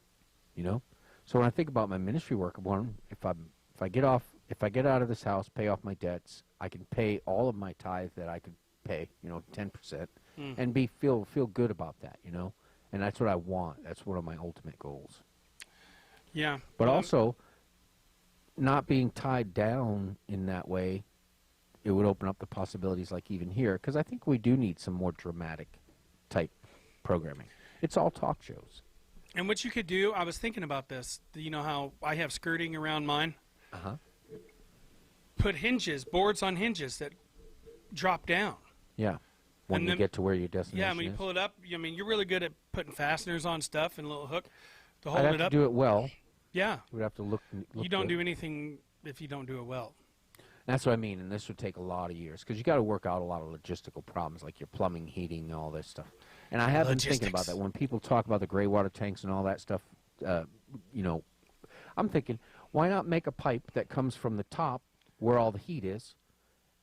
Speaker 1: So when I think about my ministry work, if I get out of this house, pay off my debts, I can pay all of my tithe that I could pay, 10%, and feel good about that, and that's what I want. That's one of my ultimate goals.
Speaker 2: Yeah.
Speaker 1: But
Speaker 2: Well,
Speaker 1: also, not being tied down in that way, it would open up the possibilities like even here, because I think we do need some more dramatic type programming. It's all talk shows.
Speaker 2: And what you could do, I was thinking about this. You know how I have skirting around mine?
Speaker 1: Uh-huh.
Speaker 2: Put boards on hinges that drop down.
Speaker 1: Yeah. When
Speaker 2: And
Speaker 1: you
Speaker 2: then-
Speaker 1: get to where your destination
Speaker 2: Yeah, when you
Speaker 1: is.
Speaker 2: pull it up, you're really good at putting fasteners on stuff and a little hook to hold
Speaker 1: I'd have
Speaker 2: it
Speaker 1: to
Speaker 2: up.
Speaker 1: do it well.
Speaker 2: Yeah.
Speaker 1: We'd have to look
Speaker 2: You don't
Speaker 1: good.
Speaker 2: do anything if you don't do it well.
Speaker 1: That's what I mean, and this would take a lot of years, because you got to work out a lot of logistical problems, like your plumbing, heating, all this stuff. And I have been thinking about
Speaker 2: Logistics.
Speaker 1: that. When people talk about the gray water tanks and all that stuff, you know, I'm thinking, why not make a pipe that comes from the top where all the heat is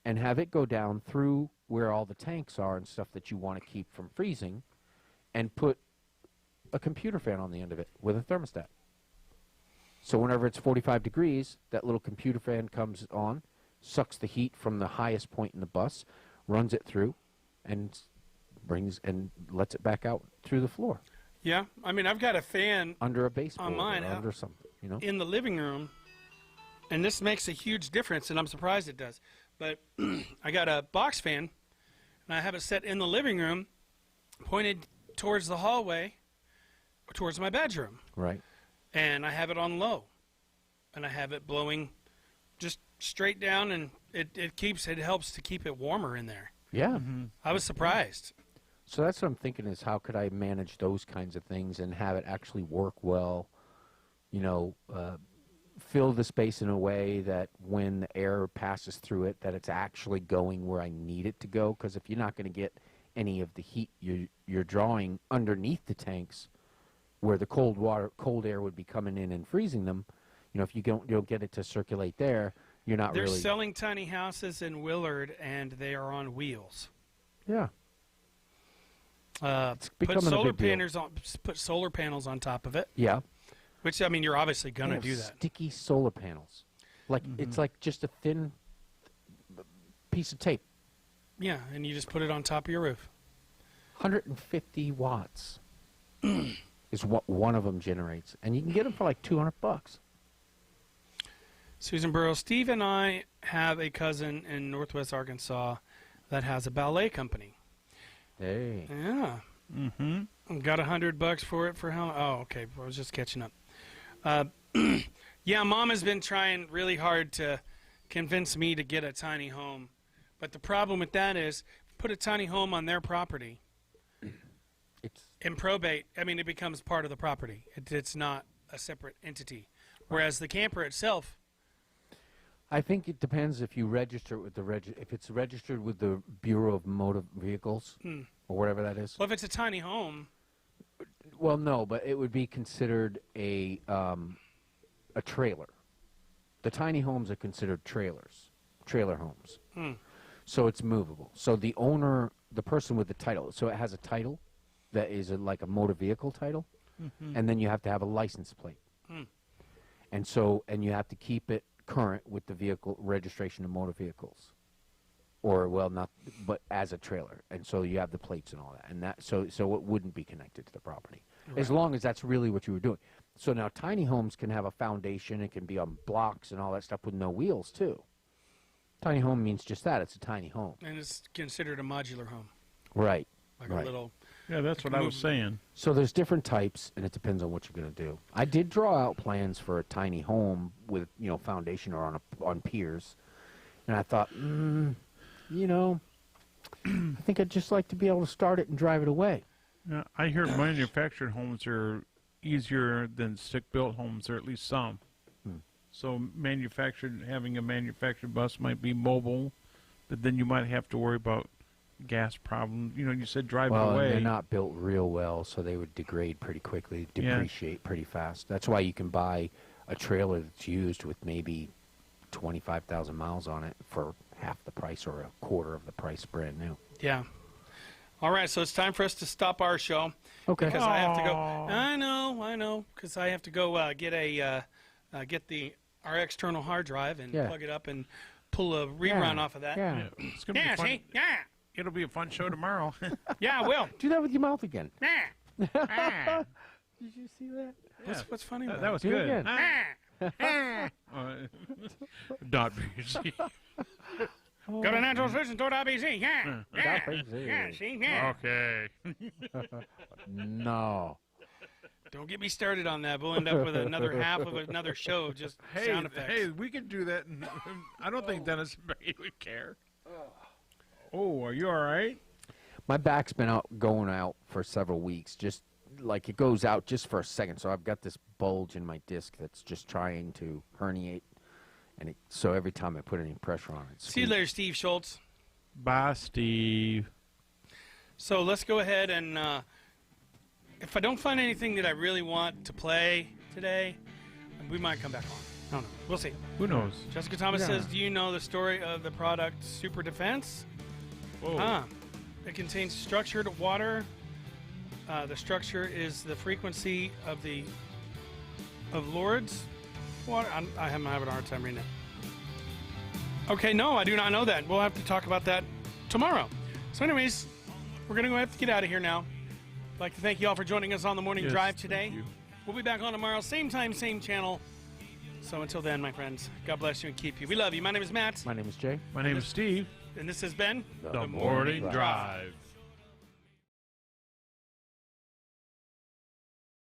Speaker 1: and have it go down through where all the tanks are and stuff that you want to keep from freezing and put a computer fan on the end of it with a thermostat. So whenever it's 45 degrees, that little computer fan comes on, sucks the heat from the highest point in the bus, runs it through, and brings and lets it back out through the floor
Speaker 2: Yeah, I mean, I've got a fan
Speaker 1: under a baseboard
Speaker 2: mine,
Speaker 1: or under something, you know.
Speaker 2: in the living room, and this makes a huge difference, and I'm surprised it does. But I got a box fan, and I have it set in the living room, pointed towards the hallway, towards my bedroom,
Speaker 1: Right.
Speaker 2: and I have it on low, and I have it blowing just straight down, and it helps to keep it warmer in there.
Speaker 1: Yeah.
Speaker 2: I was surprised.
Speaker 1: So that's what I'm thinking is how could I manage those kinds of things and have it actually work well, you know, fill the space in a way that when the air passes through it, that it's actually going where I need it to go. Because if you're not going to get any of the heat you're drawing underneath the tanks where the cold air would be coming in and freezing them, you know, if you don't get it to circulate there, you're not
Speaker 2: They're
Speaker 1: really.
Speaker 2: selling tiny houses in Willard, and they are on wheels.
Speaker 1: Yeah.
Speaker 2: Put
Speaker 1: becoming a
Speaker 2: solar
Speaker 1: big deal.
Speaker 2: put solar panels on top of it,
Speaker 1: Yeah.
Speaker 2: which I mean you're obviously
Speaker 1: They
Speaker 2: gonna
Speaker 1: have
Speaker 2: do that.
Speaker 1: Sticky solar panels. Like it's like just a thin piece of tape.
Speaker 2: Yeah, and you just put it on top of your roof.
Speaker 1: 150 watts is what one of them generates, and you can get them for like $200.
Speaker 2: Susan Burrows, Steve and I have a cousin in Northwest Arkansas that has a ballet company.
Speaker 1: Hey,
Speaker 2: Yeah. Mm-hmm. Got $100 for it for how? Oh, okay. I was just catching up. Yeah, Mom has been trying really hard to convince me to get a tiny home, but the problem with that is, put a tiny home on their property
Speaker 1: it's
Speaker 2: in probate. I mean, it becomes part of the property. It's not a separate entity. Whereas the camper itself,
Speaker 1: I think it depends if you register it with the if it's registered with the Bureau of Motor Vehicles or whatever that is.
Speaker 2: well, if it's a tiny home,
Speaker 1: Well, no, but it would be considered a trailer. The tiny homes are considered trailers, trailer homes. So it's movable. So the owner, the person with the title, so it has a title that is like a motor vehicle title, and then you have to have a license plate. And so, and you have to keep it current with the vehicle registration of motor vehicles. Or, well, not, but as a trailer. And so you have the plates and all that. And that, so it wouldn't be connected to the property. As long as that's really what you were doing. So now tiny homes can have a foundation. It can be on blocks and all that stuff with no wheels, too. Tiny home means just that. It's a tiny home.
Speaker 2: and it's considered a modular home,
Speaker 1: Right.
Speaker 2: like
Speaker 1: Right.
Speaker 2: a little.
Speaker 3: Yeah, that's what I was saying.
Speaker 1: So there's different types, and it depends on what you're going to do. I did draw out plans for a tiny home with, you know, foundation or on piers. And I thought, you know, I think I'd just like to be able to start it and drive it away.
Speaker 3: Yeah, I hear manufactured homes are easier than stick-built homes, or at least some. So having a manufactured bus might be mobile, but then you might have to worry about gas problems. You know, you said drive
Speaker 1: Well,
Speaker 3: away.
Speaker 1: and they're not built real well, so they would degrade pretty quickly, depreciate pretty fast. That's why you can buy a trailer that's used with maybe 25,000 miles on it for half the price or a quarter of the price brand new.
Speaker 2: Yeah. All right, so it's time for us to stop our show.
Speaker 1: Okay.
Speaker 2: Because I have to go. I know. Because I have to go get our external hard drive and
Speaker 1: Yeah.
Speaker 2: plug it up and pull a rerun off of that.
Speaker 1: Yeah.
Speaker 3: Yeah, it's gonna
Speaker 2: Yeah,
Speaker 3: be fun.
Speaker 2: see? Yeah.
Speaker 3: It'll be a fun show tomorrow.
Speaker 2: Yeah, I will.
Speaker 1: Do that with your mouth again.
Speaker 2: Yeah.
Speaker 1: Did you see that?
Speaker 2: What's funny about
Speaker 3: that was
Speaker 1: Do it
Speaker 3: good.
Speaker 1: again.
Speaker 3: Dot BC.
Speaker 2: Go to naturalsolutions.bc. Yeah. Yeah.
Speaker 1: BC.
Speaker 2: Yeah, see? Yeah.
Speaker 3: Okay.
Speaker 1: No.
Speaker 2: Don't get me started on that. We'll end up with another half of another show of just sound effects.
Speaker 3: Hey, we can do that. And I don't think Dennis would care. Oh, are you all right?
Speaker 1: My back's been going out for several weeks. Just like it goes out just for a second. So I've got this bulge in my disc that's just trying to herniate. And so every time I put any pressure on it,
Speaker 2: See you later, Steve Schultz.
Speaker 3: Bye, Steve.
Speaker 2: So let's go ahead and, if I don't find anything that I really want to play today, we might come back on. I don't know. We'll see.
Speaker 3: Who knows?
Speaker 2: Jessica Thomas
Speaker 1: Yeah.
Speaker 2: says, do you know the story of the product Super Defense?
Speaker 3: Whoa.
Speaker 2: It contains structured water. The structure is the frequency of Lord's water. I'm having a hard time reading it. Okay, no, I do not know that. We'll have to talk about that tomorrow. So anyways, we're going to have to get out of here now. I'd like to thank you all for joining us on the Morning
Speaker 3: Yes,
Speaker 2: Drive
Speaker 3: thank
Speaker 2: today.
Speaker 3: you.
Speaker 2: We'll be back on tomorrow, same time, same channel. So until then, my friends, God bless you and keep you. We love you. My name is Matt,
Speaker 1: My name is Jay.
Speaker 3: My name is Steve.
Speaker 2: and this has been
Speaker 3: The Morning Drive.